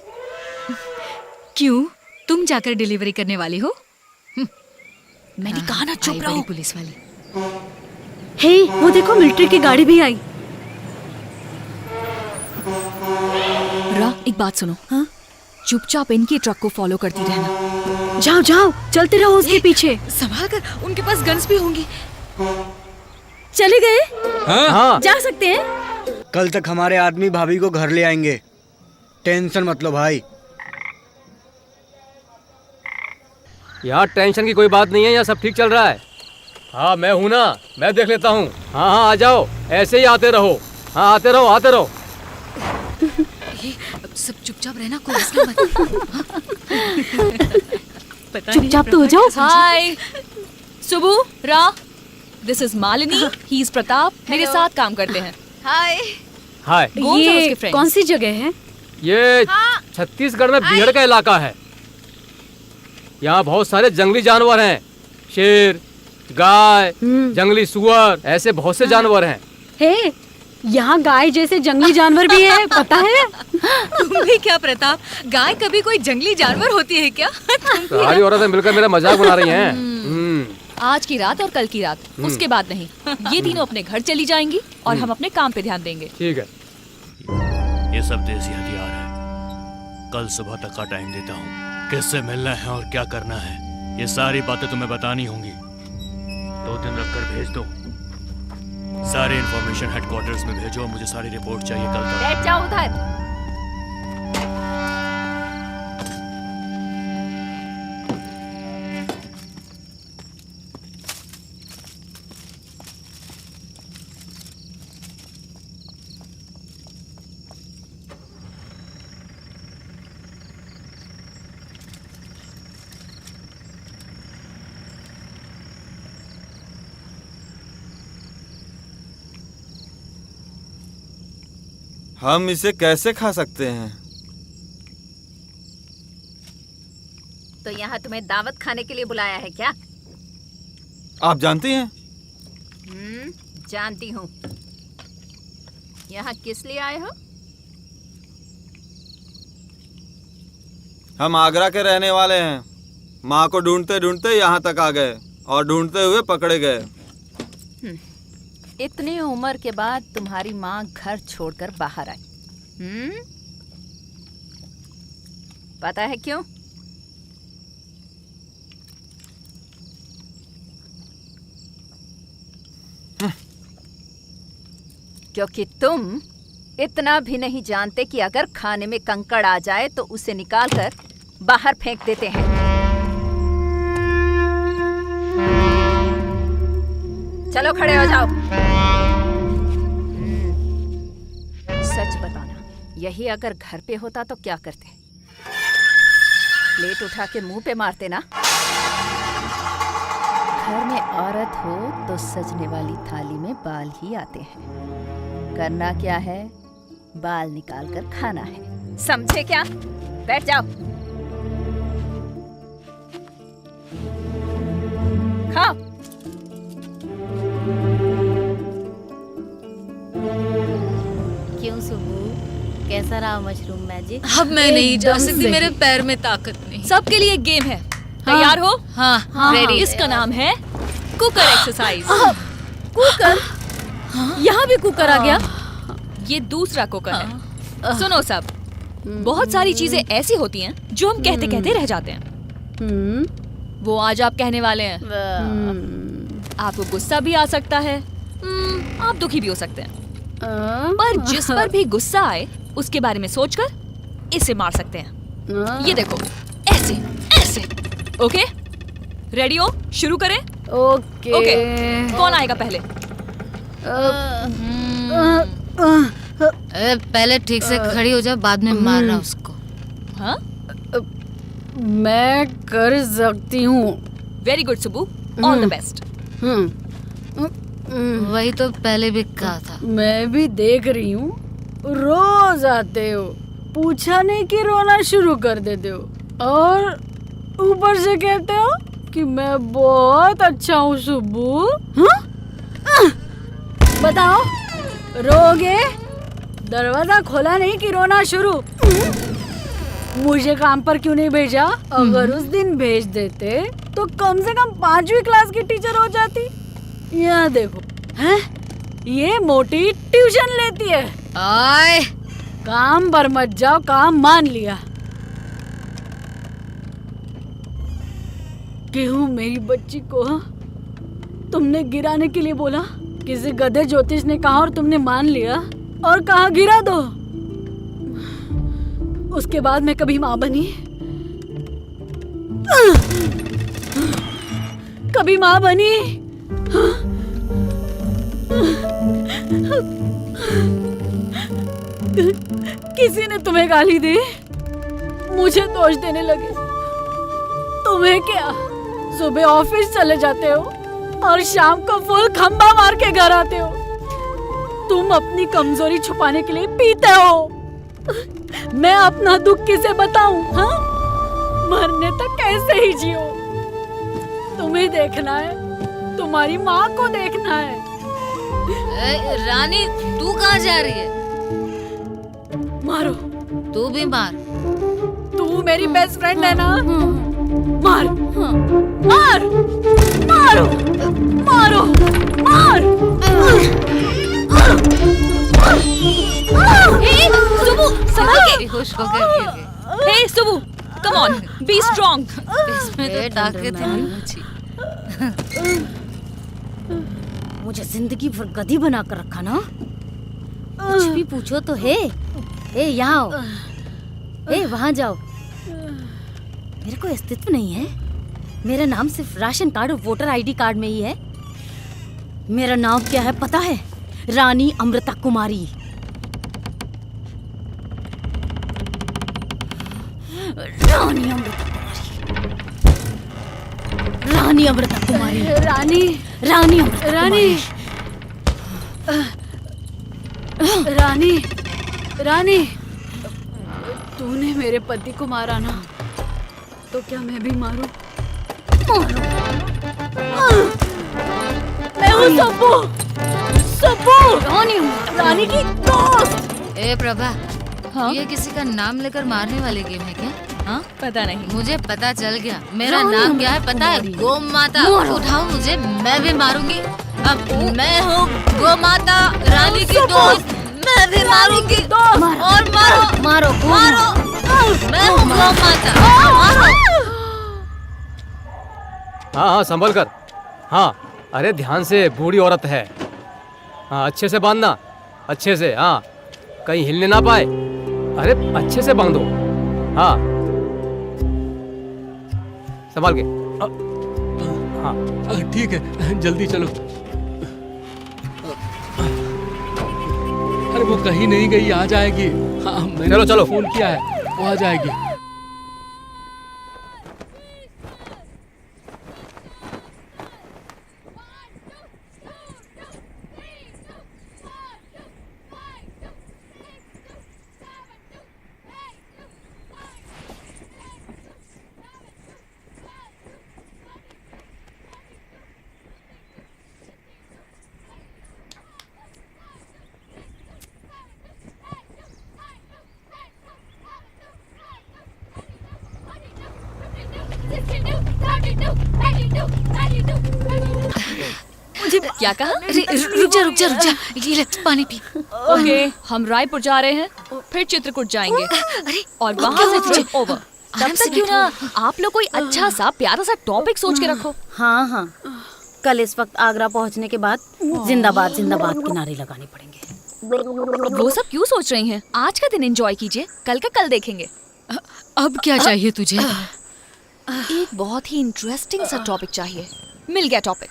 क्यों, तुम जाकर डिलीवरी करने वाली हो? मैंने कहा ना चुप रहो। पुलिस वाली। हे, वो देखो मिलिट्री की गाड़ी भी आई। एक बात सुनो। हाँ? चुपचाप इनकी ट्रक को फॉलो करती रहना। जाओ जाओ, चलते रहो उसके पीछे। संभाल कर, उनके पास गन्स भी होंगी। चले गए? हाँ। जा सकते हैं? कल तक हमारे आदमी भाभी को घर ले आएंगे, टेंशन मत लो भाई। यहाँ टेंशन की कोई बात नहीं है, यहाँ सब ठीक चल रहा है। हाँ मैं हूँ ना, मैं देख लेता हूँ। हाँ हाँ आ जाओ, ऐसे ही आते रहो। हाँ आते रहो आते रहो। सब चुपचाप रहना, कोई हंसना मत। चुपचाप तो हो जाओ। हाय सुबु, रा, this is Malini, he is Pratap, मेरे साथ काम करते हैं। हाय हाय। ये कौन सी जगह है? ये छत्तीसगढ़ में बिहड़ का इलाका है। यहाँ बहुत सारे जंगली जानवर हैं, शेर, गाय, जंगली सुअर, ऐसे बहुत से जानवर हैं। हे, यहाँ गाय जैसे जंगली जानवर भी है, पता है? तुम भी क्या प्रताप, गाय कभी कोई जंगली जानवर होती है क्या? सारी औरतें मिलकर मेरा मजाक बना रही हैं। आज की रात और कल की रात, उसके बाद नहीं। ये तीनों अपने घर चली जाएंगी और हम अपने काम पे ध्यान देंगे। ठीक है। ये सब देसी हथियार है। कल सुबह तक का टाइम देता हूँ, किससे मिलना है और क्या करना है, ये सारी बातें तुम्हें बतानी होंगी। 2 दिन रखकर भेज दो। सारी इंफॉर्मेशन हेडक्वार्टर्स में भेजो, मुझे सारी रिपोर्ट चाहिए कल तक। बैठ जाओ उधर। हम इसे कैसे खा सकते हैं? तो यहाँ तुम्हें दावत खाने के लिए बुलाया है क्या? आप जानती हैं? जानती हूँ। यहाँ किस लिए आए हो? हम आगरा के रहने वाले हैं। माँ को ढूंढते ढूंढते यहाँ तक आ गए और ढूंढते हुए पकड़े गए। इतनी उम्र के बाद तुम्हारी माँ घर छोड़कर बाहर आई। पता है क्यों? क्योंकि तुम इतना भी नहीं जानते कि अगर खाने में कंकड़ आ जाए तो उसे निकालकर बाहर फेंक देते हैं। चलो खड़े हो जाओ। सच बताना, यही अगर घर पे होता तो क्या करते? प्लेट उठा के मुंह पे मारते ना? घर में औरत हो तो सजने वाली थाली में बाल ही आते हैं। करना क्या है? बाल निकाल कर खाना है। समझे क्या? बैठ जाओ। खाओ। क्यों सुबु, कैसा रहा मशरूम मैजिक? अब मैं नहीं जा सकती, मेरे पैर में ताकत नहीं। सबके लिए एक गेम है, तैयार हो? हाँ, रेडी। इसका नाम है कुकर एक्सरसाइज। कुकर? यहाँ भी कुकर आ गया? ये दूसरा कुकर है। सुनो सब, बहुत सारी चीजें ऐसी होती हैं जो हम कहते कहते रह जाते हैं। वो आज आप कहने वाले हैं। आपको गुस्सा भी आ सकता है, आप दुखी भी हो सकते हैं। पर जिस पर भी गुस्सा आए उसके बारे में सोचकर इसे मार सकते हैं। ये देखो, ऐसे ऐसे। ओके, रेडी हो? शुरू करें? ओके। कौन आएगा पहले? पहले ठीक से खड़ी हो जा, बाद में मारना उसको। हाँ? मैं कर सकती हूँ। Very good Subu, all the best. वही तो पहले भी कहा था। मैं भी देख रही हूँ, रोज आते हो, पूछा नहीं कि रोना शुरू कर देते हो, और ऊपर से कहते हो कि मैं बहुत अच्छा हूँ सुब्बू। हाँ? बताओ, रोगे? दरवाजा खोला नहीं कि रोना शुरू? मुझे काम पर क्यों नहीं भेजा? अगर उस दिन भेज देते तो कम से कम 5वीं क्लास की टीचर हो जाती। यहाँ देखो, हैं? ये मोटी ट्यूशन लेती है। आए, काम पर मत जाओ, काम मान लिया। क्यों मेरी बच्ची को तुमने गिराने के लिए बोला? किसी गधे ज्योतिष ने कहा और तुमने मान लिया और कहा गिरा दो। उसके बाद मैं कभी माँ बनी? कभी माँ बनी? किसी ने तुम्हें गाली दी? मुझे दोष देने लगे। तुम्हें क्या, सुबह ऑफिस चले जाते हो और शाम को फुल खंबा मार के घर आते हो। तुम अपनी कमजोरी छुपाने के लिए पीते हो। मैं अपना दुख किसे बताऊं? हाँ, मरने तक कैसे ही जियो। तुम्हें देखना है, तुम्हारी माँ को देखना है। रानी, तू कहाँ जा रही है? मारो। तू भी मार। तू मेरी बेस्ट फ्रेंड है ना? मार, मार, मारो, मारो, मार। हे सुबु, संभल के। होश को कर। हे सुबु, कम ऑन, बी स्ट्रांग। इसमें तो ताकत है मुझे। मुझे जिंदगी भर गधी बना कर रखा ना। कुछ भी पूछो तो हे, यहाँ आओ, वहाँ जाओ। मेरे को अस्तित्व नहीं है। मेरा नाम सिर्फ राशन कार्ड और वोटर आईडी कार्ड में ही है। मेरा नाम क्या है पता है? रानी अमृता कुमारी। रानी अमृता कुमारी। रानी अमृता कुमारी। रानी, रानी अमृता रानी, रानी, रानी, तूने मेरे पति को मारा ना, तो क्या मैं भी मारूं? मैं हूँ सब्बू, सब्बू, रानी की दोस्त। ए प्रभा, ये किसी का नाम लेकर मारने वाले गेम है क्या? हाँ, पता नहीं। मुझे पता चल गया। मेरा नाम क्या है पता है? गो माता। उठाओ मुझे, मैं भी मारूंगी। अब मैं हूँ गो माता, रानी की दोस्त। मैं भी मारूंगी। और मारो, मारो, मारो। मैं हूँ गो माता। मारो। हाँ हाँ, संभल कर। हाँ, अरे ध्यान से, बूढ़ी औरत है। हाँ, अच्छे से बांधना, अच्छे से। हाँ, कहीं हिलने ना पाए। अरे अच्छे से बांधो। हाँ, संभाल के। हाँ ठीक है, जल्दी चलो। अरे वो कहीं नहीं गई, आ जाएगी। हाँ, मैंने चलो चलो, फोन किया है, वो आ जाएगी। मुझे क्या कहा? रुक जा, रुक जा, रुक जा। ये ले, पानी पी। ओके, हम रायपुर जा रहे हैं, फिर चित्रकूट जाएंगे और वहाँ से ट्रिप ओवर। तब तक क्यों ना आप लोग कोई अच्छा सा प्यारा सा टॉपिक सोच के रखो। हाँ हाँ, कल इस वक्त आगरा पहुँचने के बाद जिंदाबाद जिंदाबाद के नारे लगाने पड़ेंगे। वो सब क्यों सोच रही हैं? आज का दिन एंजॉय कीजिए, कल का कल देखेंगे। अब क्या चाहिए तुझे? एक बहुत ही इंटरेस्टिंग सा टॉपिक चाहिए। मिल गया टॉपिक।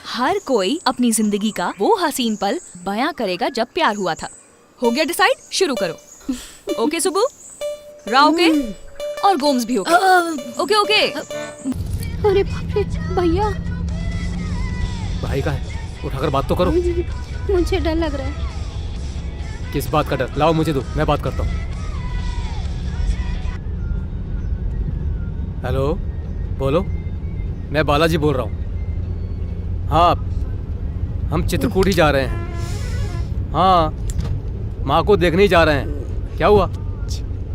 हर कोई अपनी जिंदगी का वो हसीन पल बयां करेगा जब प्यार हुआ था। हो गया डिसाइड? शुरू करो। ओके सुबु, राव के और गोम्स भी ओके। Okay okay. अरे बाप रे, भैया भाई का है, उठाकर बात तो करो। मुझे डर लग रहा है। किस बात का डर? लाओ मुझे दो, मैं बात करता हूँ। हेलो, बोलो, मैं बालाजी बोल रहा हूँ। हाँ हम चित्रकूट ही जा रहे हैं। हाँ, माँ को देखने ही जा रहे हैं। क्या हुआ?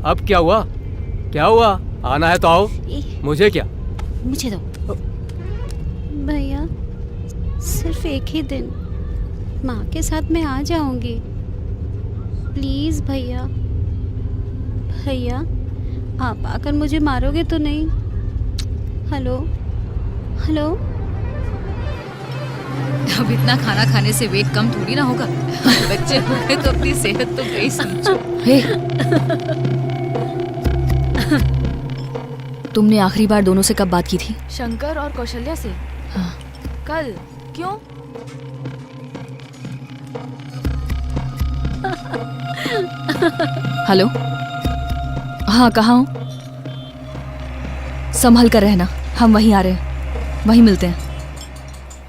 अब क्या हुआ? क्या हुआ? आना है तो आओ। मुझे क्या? मुझे दो। भैया सिर्फ एक ही दिन माँ के साथ मैं आ जाऊंगी। प्लीज भैया। भैया आप आकर मुझे मारोगे तो नहीं? Hello hello. अब इतना खाना खाने से वेट कम थोड़ी ना होगा। बच्चे हो गए तो अपनी सेहत तो गई समझो। हे, तुमने आखिरी बार दोनों से कब बात की थी? शंकर और कौशल्या से। हाँ। कल। क्यों? हेलो। हाँ, कहाँ हूँ? संभल कर रहना, हम वहीं आ रहे हैं, वहीं मिलते हैं।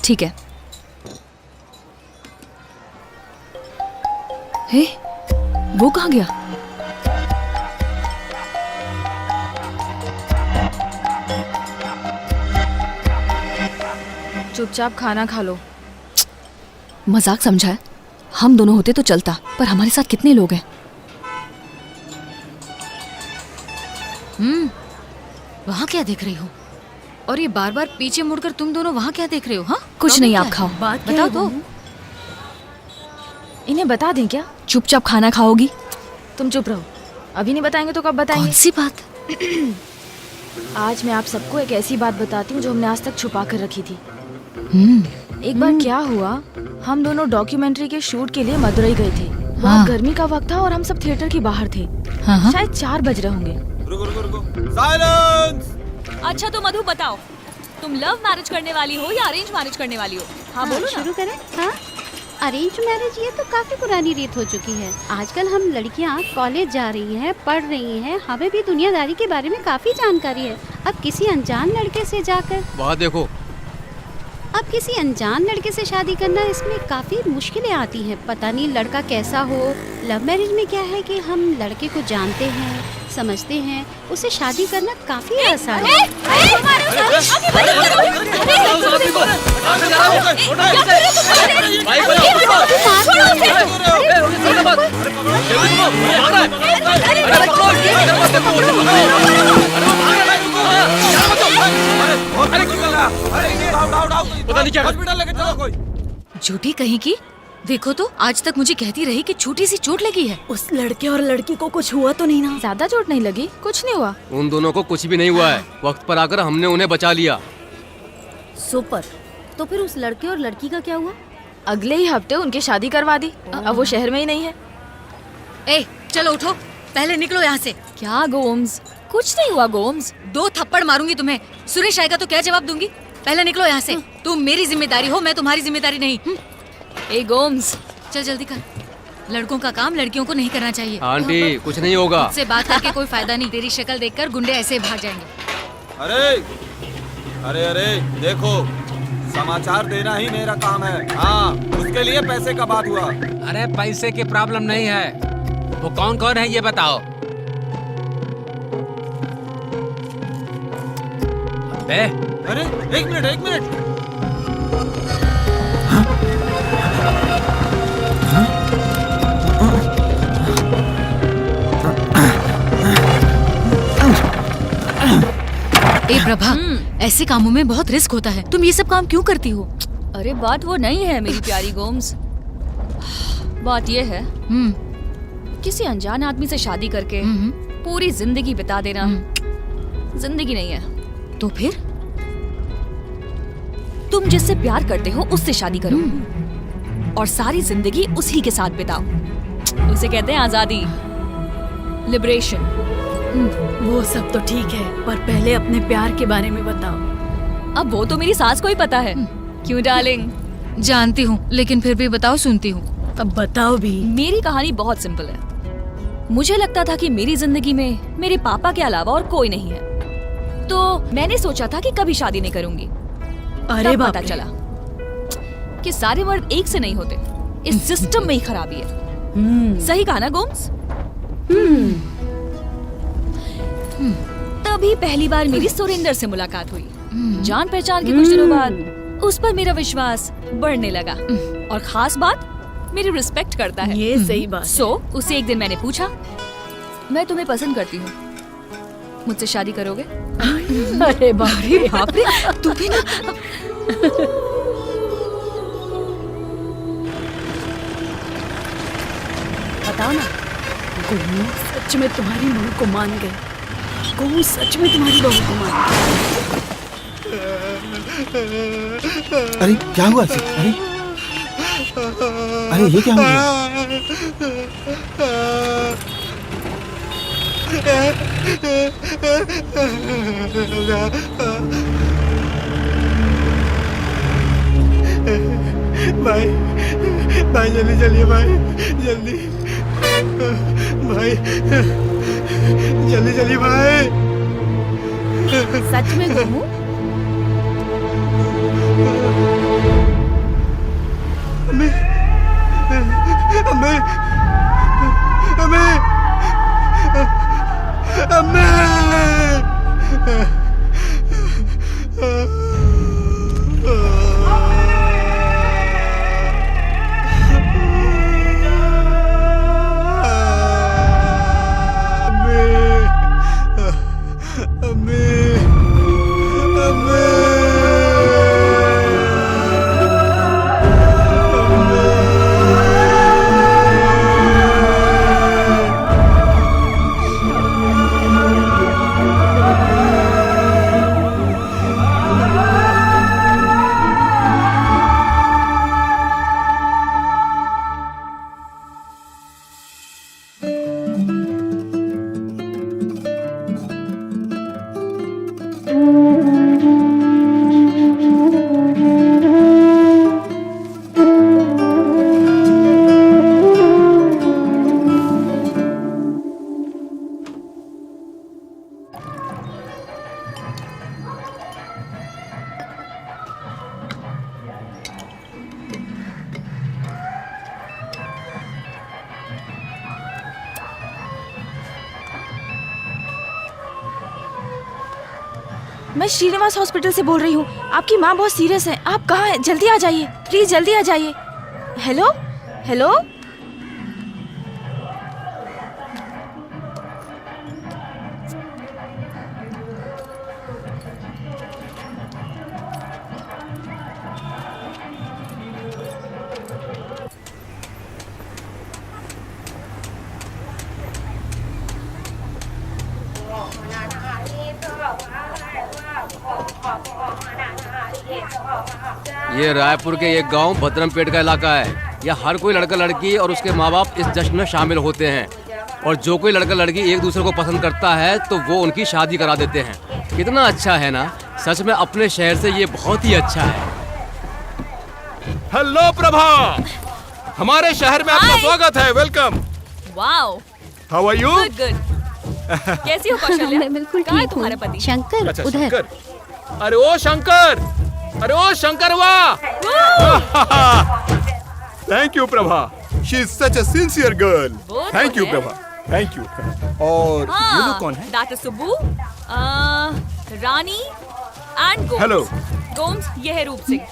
ठीक है। हे, वो कहाँ गया? चुपचाप खाना खा लो। मजाक समझा है? हम दोनों होते तो चलता, पर हमारे साथ कितने लोग हैं? वहाँ क्या देख रही हो? और ये बार बार पीछे मुड़कर तुम दोनों वहाँ क्या देख रहे हो? हाँ, कुछ नहीं, आप खाओ। बात बताओ तो। इन्हें बता दें क्या? चुपचाप खाना खाओगी? तुम चुप रहो। अभी नहीं बताएंगे तो कब बताएंगे? कौन सी बात? आज मैं आप सबको एक ऐसी बात बताती हूँ जो हमने आज तक छुपा कर रखी थी। एक बार क्या हुआ, हम दोनों डॉक्यूमेंट्री के शूट के लिए मदुरई गए थे। बहुत गर्मी का वक्त था और हम सब थिएटर के बाहर थे। शायद 4 बज रहे होंगे। साइलेंस! अच्छा तो मधु बताओ, तुम लव मैरिज करने वाली हो या अरेंज मैरिज करने वाली हो? हाँ बोलो ना। शुरू करें? हाँ, अरेंज मैरिज ये तो काफी पुरानी रीत हो चुकी है। आजकल हम लड़कियां कॉलेज जा रही हैं, पढ़ रही हैं, हमें भी दुनियादारी के बारे में काफी जानकारी है। अब किसी अनजान लड़के से जाकर वहाँ देखो। अब किसी अनजान लड़के से शादी करना, इसमें काफी मुश्किलें आती हैं। पता नहीं लड़का कैसा हो। लव मैरिज में क्या है कि हम लड़के को जानते हैं, समझते हैं, उसे शादी करना काफी आसान है। पता नहीं क्या हॉस्पिटल लेके चलो कोई। झूठी कहीं की। देखो तो आज तक मुझे कहती रही कि छोटी सी चोट लगी है। उस लड़के और लड़की को कुछ हुआ तो नहीं ना? ज्यादा चोट नहीं लगी, कुछ नहीं हुआ। उन दोनों को कुछ भी नहीं हुआ है। वक्त पर आकर हमने उन्हें बचा लिया। सुपर। तो फिर उस लड़के और लड़की का क्या हुआ? अगले ही हफ्ते उनकी शादी करवा दी। अब वो शहर में ही नहीं है। ए, चलो उठो, पहले निकलो यहाँ से। क्या गोम्स? कुछ नहीं हुआ गोम्स। 2 थप्पड़ मारूंगी तुम्हें। सुरेश आएगा तो क्या जवाब दूंगी? पहले निकलो यहाँ से। तुम मेरी जिम्मेदारी हो, मैं तुम्हारी जिम्मेदारी नहीं। ए गोम्स, चल जल्दी कर। लड़कों का काम लड़कियों को नहीं करना चाहिए। आंटी कुछ नहीं होगा। मुझसे बात करके कोई फायदा नहीं। तेरी शक्ल देखकर गुंडे ऐसे भाग जाएंगे। अरे अरे देखो, समाचार देना ही मेरा काम है। हाँ, उसके लिए पैसे का बात हुआ। अरे पैसे की प्रॉब्लम नहीं है। वो कौन कौन है ये बताओ। अबे अरे एक मिनट। ए प्रभा, ऐसे कामों में बहुत रिस्क होता है। तुम ये सब काम क्यों करती हो? अरे बात वो नहीं है मेरी प्यारी गोम्स। बात ये है, किसी अनजान आदमी से शादी करके पूरी जिंदगी बिता देना जिंदगी नहीं है। तो फिर तुम जिससे प्यार करते हो उससे शादी करो और सारी जिंदगी उसी के साथ बिताओ। उसे कहते हैं आजादी, लिबरेशन। वो सब तो ठीक है, पर पहले अपने प्यार के बारे में बताओ। अब वो तो मेरी सास को ही पता है। क्यों डार्लिंग? जानती हूँ, लेकिन फिर भी बताओ, सुनती हूँ। अब बताओ भी। मेरी कहानी बहुत सिंपल है। मुझे लगता था कि मेरी जिंदगी में मेरे पापा के अलावा और कोई नहीं है, तो मैंने सोचा था कि कभी शादी नहीं करूंगी। अरे तब पता चला कि सारे मर्द एक से नहीं होते। इस सिस्टम में ही खराबी है। सही कहा ना गोम्स? तभी पहली बार मेरी सुरेंद्र से मुलाकात हुई। जान पहचान के कुछ दिनों बाद उस पर मेरा विश्वास बढ़ने लगा। और खास बात मेरी रिस्पेक्ट करता है। ये सही बात है। उसे एक दिन मैंने पूछा, मैं तुम्हें पसंद करती हूँ, मुझसे शादी करोगे? अरे बाप रे, तू भी ना। बताओ ना, गोमू सच में तुम्हारी बहू को मान गए? गोमू सच में तुम्हारी बहू को मान गए? अरे क्या हुआ? अरे ये क्या हुआ? भाई भाई जल्दी चलिए भाई, जल्दी भाई, जल्दी चलिए भाई। सच में गोमू? मैं श्रीनिवास हॉस्पिटल से बोल रही हूँ। आपकी माँ बहुत सीरियस है। आप कहाँ हैं? जल्दी आ जाइए प्लीज, जल्दी आ जाइए। हेलो हेलो, ये रायपुर के एक गांव भद्रमपेट का इलाका है। यहाँ हर कोई लड़का लड़की और उसके माँ बाप इस जश्न में शामिल होते हैं, और जो कोई लड़का लड़की एक दूसरे को पसंद करता है तो वो उनकी शादी करा देते हैं। कितना अच्छा है ना? सच में अपने शहर से ये बहुत ही अच्छा है। हेलो प्रभा, हमारे शहर में आपका स्वागत है। Welcome. Wow, how are you? Good good. कैसी हो कौशल्या? मैं बिल्कुल कहाँ है ठीक तुम्हारा हूँ। पति? शंकर अच्छा उधर। शंकर। अरे ओ शंकर, अरे ओ शंकर वाह। Thank you Prabha, she is such a sincere girl. Thank you Prabha, thank you. और ये लोग कौन है? That is Subbu, Rani and Gomes. Hello. Gomes, ये है रूप सिंह।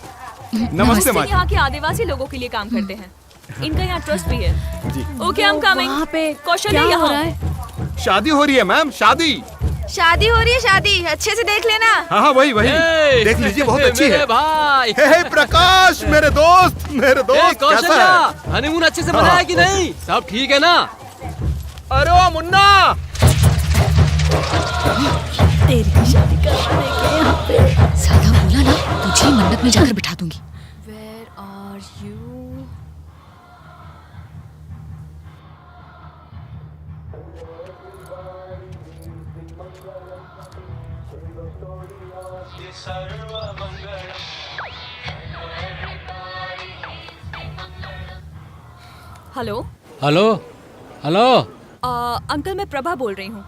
नमस्ते माँ। यहाँ के आदिवासी लोगों के लिए काम करते हैं। इनका यहाँ ट्रस्ट भी है। जी। Okay, I am coming. वहाँ पे कौशल्या क्या हो यहाँ रहा है? शादी हो रही है मैम, शादी। शादी हो रही है? शादी अच्छे से देख लेना। हाँ हाँ वही वही, देख लीजिए बहुत अच्छी है। मेरे भाई। हे प्रकाश, मेरे दोस्त, मेरे दोस्त, कैसा है? हनीमून अच्छे से मनाया कि नहीं? सब ठीक है ना? अरे ओ मुन्ना, तेरी शादी करवाने के यहाँ पे। ज्यादा बोला ना, तुझे मंडप में जाकर बिठा दूंगी। Where are you? Hello hello hello. Uncle, मैं प्रभा बोल रही हूँ।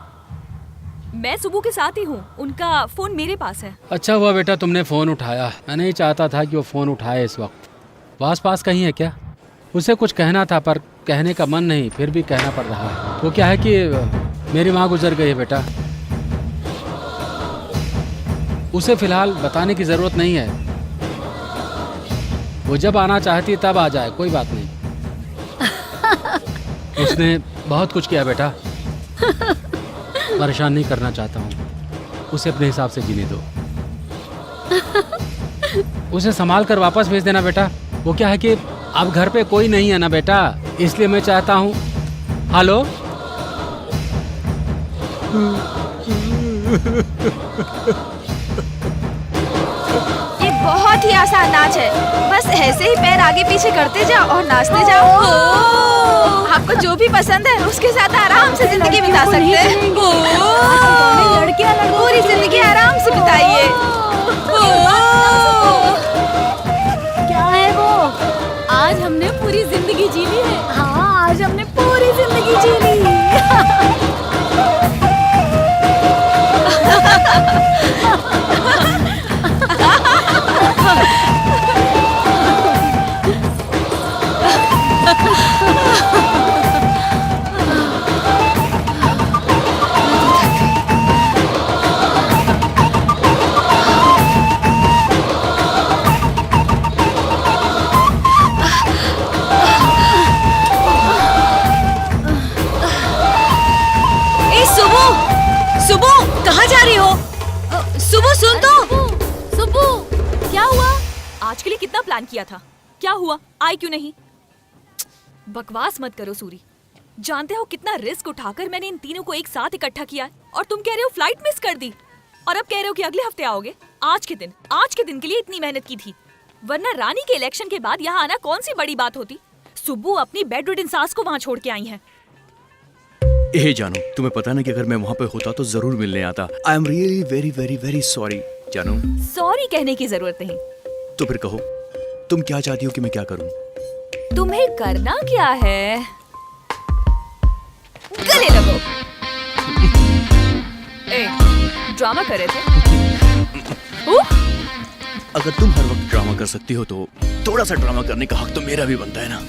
मैं सुबह के साथ ही हूँ, उनका फोन मेरे पास है। अच्छा हुआ बेटा तुमने फ़ोन उठाया। मैं नहीं चाहता था कि वो फ़ोन उठाए इस वक्त। पास कहीं है क्या? उसे कुछ कहना था पर कहने का मन नहीं, फिर भी कहना पड़ रहा है। वो क्या है कि मेरी माँ गुजर गई है बेटा। उसे फ़िलहाल बताने की ज़रूरत नहीं है। वो जब आना चाहती तब आ जाए, कोई बात नहीं। उसने बहुत कुछ किया बेटा, परेशान नहीं करना चाहता हूँ, उसे अपने हिसाब से जीने दो। उसे संभाल कर वापस भेज देना बेटा। वो क्या है कि अब घर पे कोई नहीं है ना बेटा, इसलिए मैं चाहता हूँ। हेलो, ये बहुत ही आसान नाच है, बस ऐसे ही पैर आगे पीछे करते जाओ और नाचते जाओ। आपको जो भी पसंद है उसके साथ आराम से जिंदगी बिता सकते हैं। पूरी जिंदगी आराम से बिताइए। क्या है वो? आज हमने पूरी जिंदगी जी ली है। हाँ, आज हमने पूरी जिंदगी जी ली। कहाँ जा रही हो? सुबह सुन तो। सुबू, क्या हुआ? आज के लिए कितना प्लान किया था, क्या हुआ? आई क्यों नहीं? बकवास मत करो सूरी। जानते हो कितना रिस्क उठाकर मैंने इन तीनों को एक साथ इकट्ठा किया है, और तुम कह रहे हो फ्लाइट मिस कर दी, और अब कह रहे हो कि अगले हफ्ते आओगे। आज के दिन के लिए इतनी मेहनत की थी, वरना रानी के इलेक्शन के बाद यहाँ आना कौन सी बड़ी बात होती। सुब्बू अपनी बेडरिडन सास को वहाँ छोड़ के आई है। ए जानू, तुम्हें पता ना कि अगर मैं वहाँ पे होता तो जरूर मिलने आता। I am really very very very sorry जानू। सॉरी कहने की जरूरत नहीं। तो फिर कहो, तुम क्या चाहती हो कि मैं क्या करूँ? तुम्हें करना क्या है? गले लगो। ए, ड्रामा कर रहे थे? अगर तुम हर वक्त ड्रामा कर सकती हो तो थोड़ा सा ड्रामा करने का हक तो मेरा भी बनता है ना।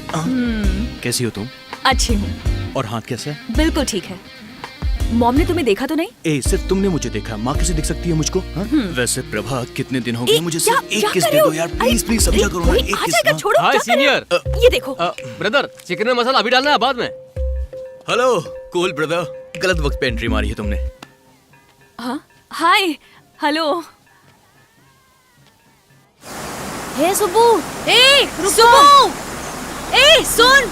कैसी हो तुम? अच्छी हूँ। और हाथ कैसा है? बिल्कुल ठीक है। मॉम ने तुम्हें देखा तो नहीं? ए, सिर्फ तुमने मुझे देखा, माँ कैसे देख सकती है मुझको? वैसे प्रभा, कितने दिन हो गए, मुझे सिर्फ एक किस दे दो यार, प्लीज प्लीज, समझा करो ना, एक किस। छोड़ो। हाय सीनियर। ये देखो। ब्रदर, चिकन में मसाला अभी डालना है बाद में। हेलो कूल ब्रदर, गलत वक्त पे एंट्री मारी है तुमने। हाँ, हाय, हेलो। हे सुबू, ए, सुबू, ए, सुन।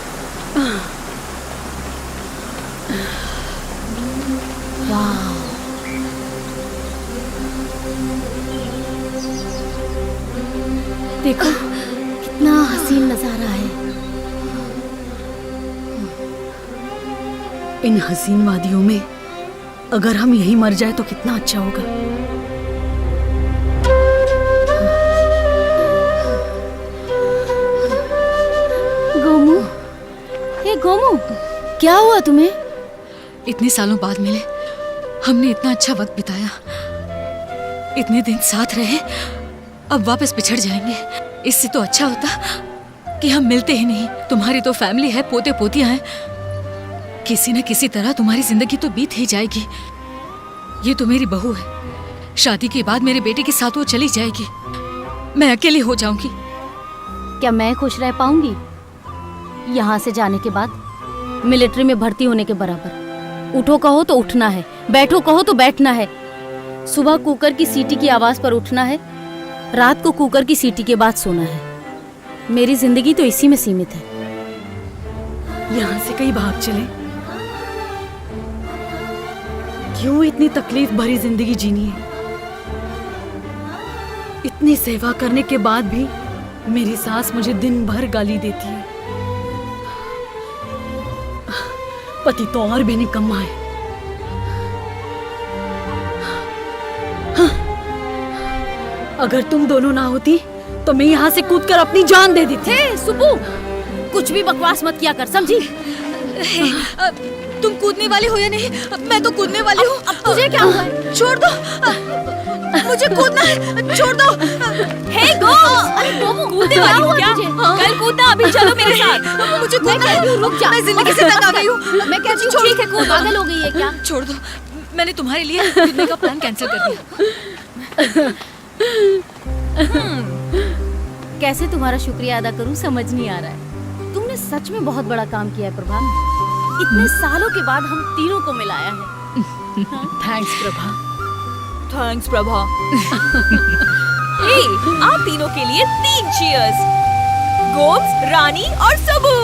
देखो कितना हसीन नजारा है। इन हसीन वादियों में अगर हम यहीं मर जाए तो कितना अच्छा होगा। गोमू, हे गोमू, क्या हुआ तुम्हें? इतने सालों बाद मिले, हमने इतना अच्छा वक्त बिताया, इतने दिन साथ रहे, अब वापस बिछड़ जाएंगे। इससे तो अच्छा होता कि हम मिलते ही नहीं। तुम्हारी तो फैमिली है, पोते पोतियां हैं, किसी न किसी तरह तुम्हारी जिंदगी तो बीत ही जाएगी। ये तो मेरी बहू है, शादी के बाद मेरे बेटे के साथ वो चली जाएगी, मैं अकेली हो जाऊंगी। क्या मैं खुश रह पाऊंगी यहाँ से जाने के बाद? मिलिट्री में भर्ती होने के बराबर। उठो कहो तो उठना है, बैठो कहो तो बैठना है, सुबह कुकर की सीटी की आवाज पर उठना है, रात को कुकर की सीटी के बाद सोना है। मेरी जिंदगी तो इसी में सीमित है। यहाँ से कहीं भाग चले, क्यों इतनी तकलीफ भरी जिंदगी जीनी है? इतनी सेवा करने के बाद भी मेरी सास मुझे दिन भर गाली देती है। पति तो और भी निकम्मा है। हाँ, अगर तुम दोनों ना होती तो मैं यहाँ से कूदकर अपनी जान दे देती। हे सुबू, कुछ भी बकवास मत किया कर, समझी? तुम कूदने वाली हो या नहीं? मैं तो कूदने वाली हूँ। अब तुझे क्या हुआ है? छोड़ दो, मुझे कूदना है, छोड़ दो। हे गो, अरे गोमू, कूदने वाली हूँ क्या? कल कूदना, अभी चलो मेरे साथ। मुझे कूदना है, रुक जा, मैं जिंदगी से तंग आ गई हूँ। मैं कहती हूँ ठीक है, कूद। पागल हो गई है क्या? छोड़ दो, मैंने तुम्हारे लिए कूदने का प्लान कैंसिल कर दिया। कैसे तुम्हारा शुक्रिया अदा करूं समझ नहीं आ रहा है। तुमने सच में बहुत बड़ा काम किया है प्रभा। इतने सालों के बाद हम तीनों को मिलाया है। थैंक्स प्रभा। थैंक्स प्रभा। आप तीनों के लिए 3 चीयर्स, गोम्स, रानी और सबू।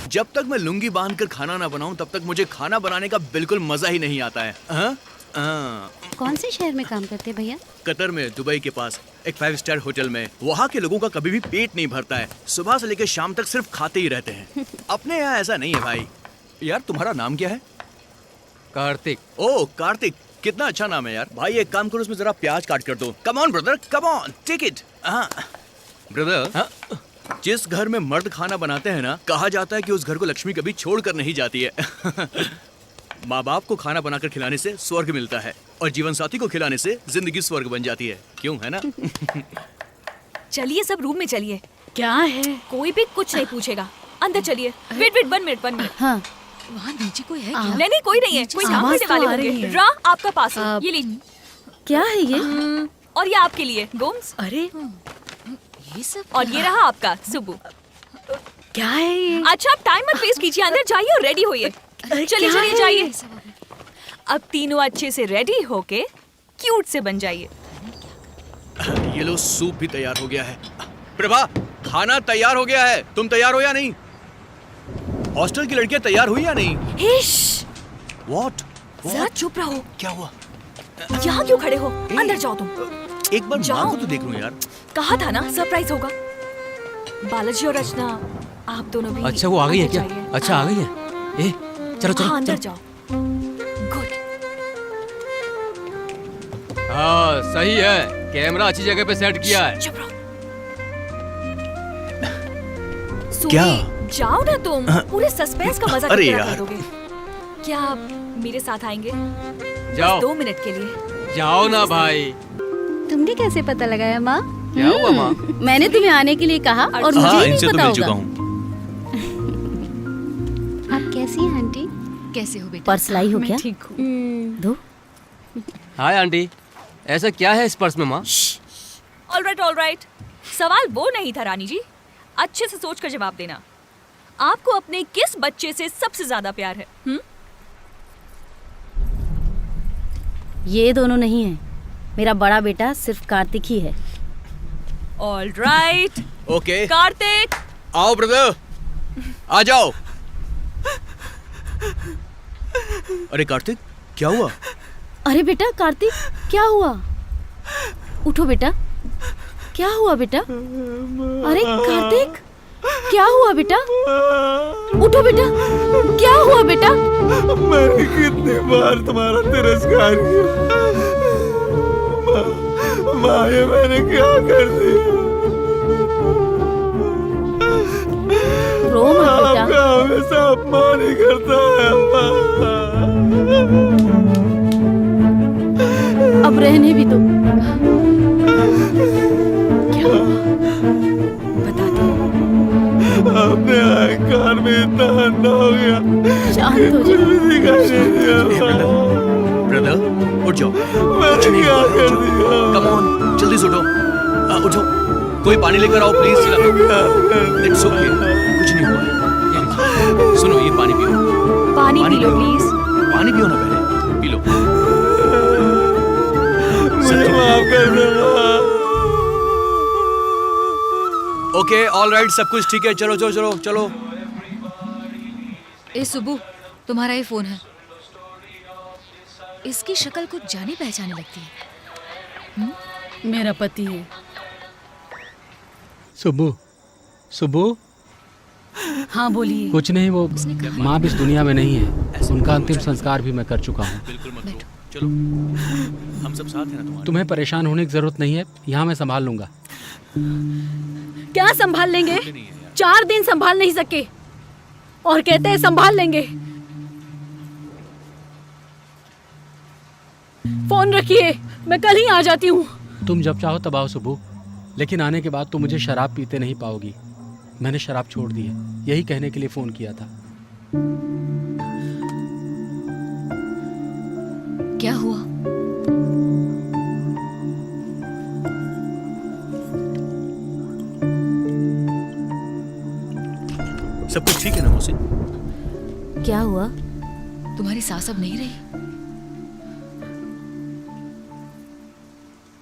जब तक मैं लुंगी बांध कर खाना ना बनाऊं तब तक मुझे खाना बनाने का बिल्कुल मजा ही नहीं आता है। कौन से शहर में काम करते हैं भैया? कतर में, दुबई के पास एक 5 स्टार होटल में। वहाँ के लोगों का कभी भी पेट नहीं भरता है, सुबह से लेकर शाम तक सिर्फ खाते ही रहते हैं। अपने यहाँ ऐसा नहीं है भाई। यार तुम्हारा नाम क्या है? कार्तिक। ओह कार्तिक, कितना अच्छा नाम है यार। भाई एक काम करो, उसमें जरा प्याज काट कर दो। Come on brother, come on, take it. Brother, जिस घर में मर्द खाना बनाते हैं ना, कहा जाता है कि उस घर को लक्ष्मी कभी छोड़ कर नहीं जाती है। माँ बाप को खाना बनाकर खिलाने से स्वर्ग मिलता है और जीवन साथी को खिलाने से जिंदगी स्वर्ग बन जाती है। क्यों, है ना? चलिए सब रूम में चलिए। क्या है? कोई भी कुछ नहीं पूछेगा। अंदर चलिए। Wait 1 minute. हाँ। वहाँ नीचे कोई है क्या? नहीं कोई नहीं है। कोई काम आवाज करने तो वाले आ होंगे। रही है। रा, आपका पार्सल ये लीजिए। क्या है ये? और ये आपके लिए गोम्स। अरे ये सब और ये रहा आपका सुबू। क्या है ये? अच्छा आप टाइम मत वेस्ट कीजिए, अंदर जाइए और रेडी होइए। चलिए जाइए। अब तीनों अच्छे से रेडी होके क्यूट से बन जाइए। ये लो, सूप भी तैयार हो गया है। प्रभा, खाना तैयार हो गया है। तुम तैयार हो या नहीं? हॉस्टल की लड़कियां तैयार हुई या नहीं? What? जरा चुप रहो। क्या हुआ? यहाँ क्यों खड़े हो? अंदर जाओ तुम। एक बार माँ को तो देख लूं यार। कहा था ना सरप्राइज होगा। बालाजी और रचना, आप दोनों भी। अच्छा वो आ गई है क्या? अच्छा आ गई है। ए चलो चलो। हाँ, अंदर जाओ। गुड। हाँ सही है, कैमरा अच्छी जगह पे सेट किया है। चुप रहो। क्या? जाओ ना तुम, पूरे सस्पेंस का मजा अरे कितना यार। कर दोगे। क्या आप मेरे साथ आएंगे? जाओ। 2 मिनट के लिए। जाओ ना भाई। तुमने कैसे पता लगाया माँ? क्या हुआ माँ? मैंने तुम्हें आने के लिए कहा और मुझे ही नहीं पता होगा। आप कैसी हैं आंटी? कैसे हो बेटा? पर्स लाई हो क्या? ठीक हूँ। दो। हाय आंटी, ऐसा क्या है इस पर्स में माँ? All right. सवाल वो नहीं था रानी जी, अच्छे से सोच कर जवाब देना। आपको अपने किस बच्चे से सबसे ज्यादा प्यार है? ये दोनों नहीं है, मेरा बड़ा बेटा सिर्फ कार्तिक ही है। All right. ओके। कार्तिक आओ ब्रदर, आ जाओ। अरे कार्तिक, क्या हुआ? अरे बेटा कार्तिक, क्या हुआ? उठो बेटा। क्या हुआ बेटा? अरे कार्तिक, क्या हुआ बेटा? उठो बेटा। क्या हुआ बेटा? मैंने कितनी बार तुम्हारा तिरस्कार किया। माँ, ये मैंने क्या कर दिया? रो मत बेटा। आपका हमेशा अपमान ही करता है अब रहने भी दो। क्या बता दे। अपने अहंकार में इतना अंधा हो गया। शांत हो जाओ। ब्रदर उठ जाओ। मैंने क्या कर दिया? कम ऑन, जल्दी से उठो। उठो, कोई पानी लेकर आओ प्लीज। इट्स ओके, कुछ नहीं हुआ है। ये लीजिए। सुनो, ये पानी पियो। पानी पी लो प्लीज। पानी पियो ना, पहले पी लो। मुझे माफ कर दो। ओके ऑल राइट, सब कुछ ठीक है। चलो चलो चलो चलो। ए सुबू, तुम्हारा ये फोन है। इसकी शक्ल कुछ जाने पहचाने लगती है। मेरा पति है। सुबह सुबह। हाँ बोलिए। कुछ नहीं, वो माँ भी इस दुनिया में नहीं है। उनका अंतिम संस्कार भी मैं कर चुका हूँ। बिल्कुल मत रो। चलो, हम सब साथ हैं ना तुम्हारे। तुम्हें परेशान होने की जरूरत नहीं है, यहाँ मैं संभाल लूंगा। क्या संभाल लेंगे? 4 दिन संभाल नहीं सके और कहते हैं संभाल लेंगे। फोन रखिए, मैं कल ही आ जाती हूँ। तुम जब चाहो तब आओ सुबह, लेकिन आने के बाद तुम मुझे शराब पीते नहीं पाओगी। मैंने शराब छोड़ दी है, यही कहने के लिए फोन किया था। क्या हुआ? क्या हुआ? तुम्हारी सास अब नहीं रही।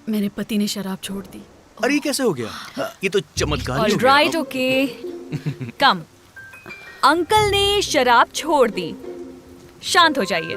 मेरे पति ने शराब छोड़ दी। अरे ये कैसे हो गया? ये तो चमत्कार ही हो गया। ऑलराइट, ओके, कम। अंकल ने शराब छोड़ दी, शांत हो जाइए।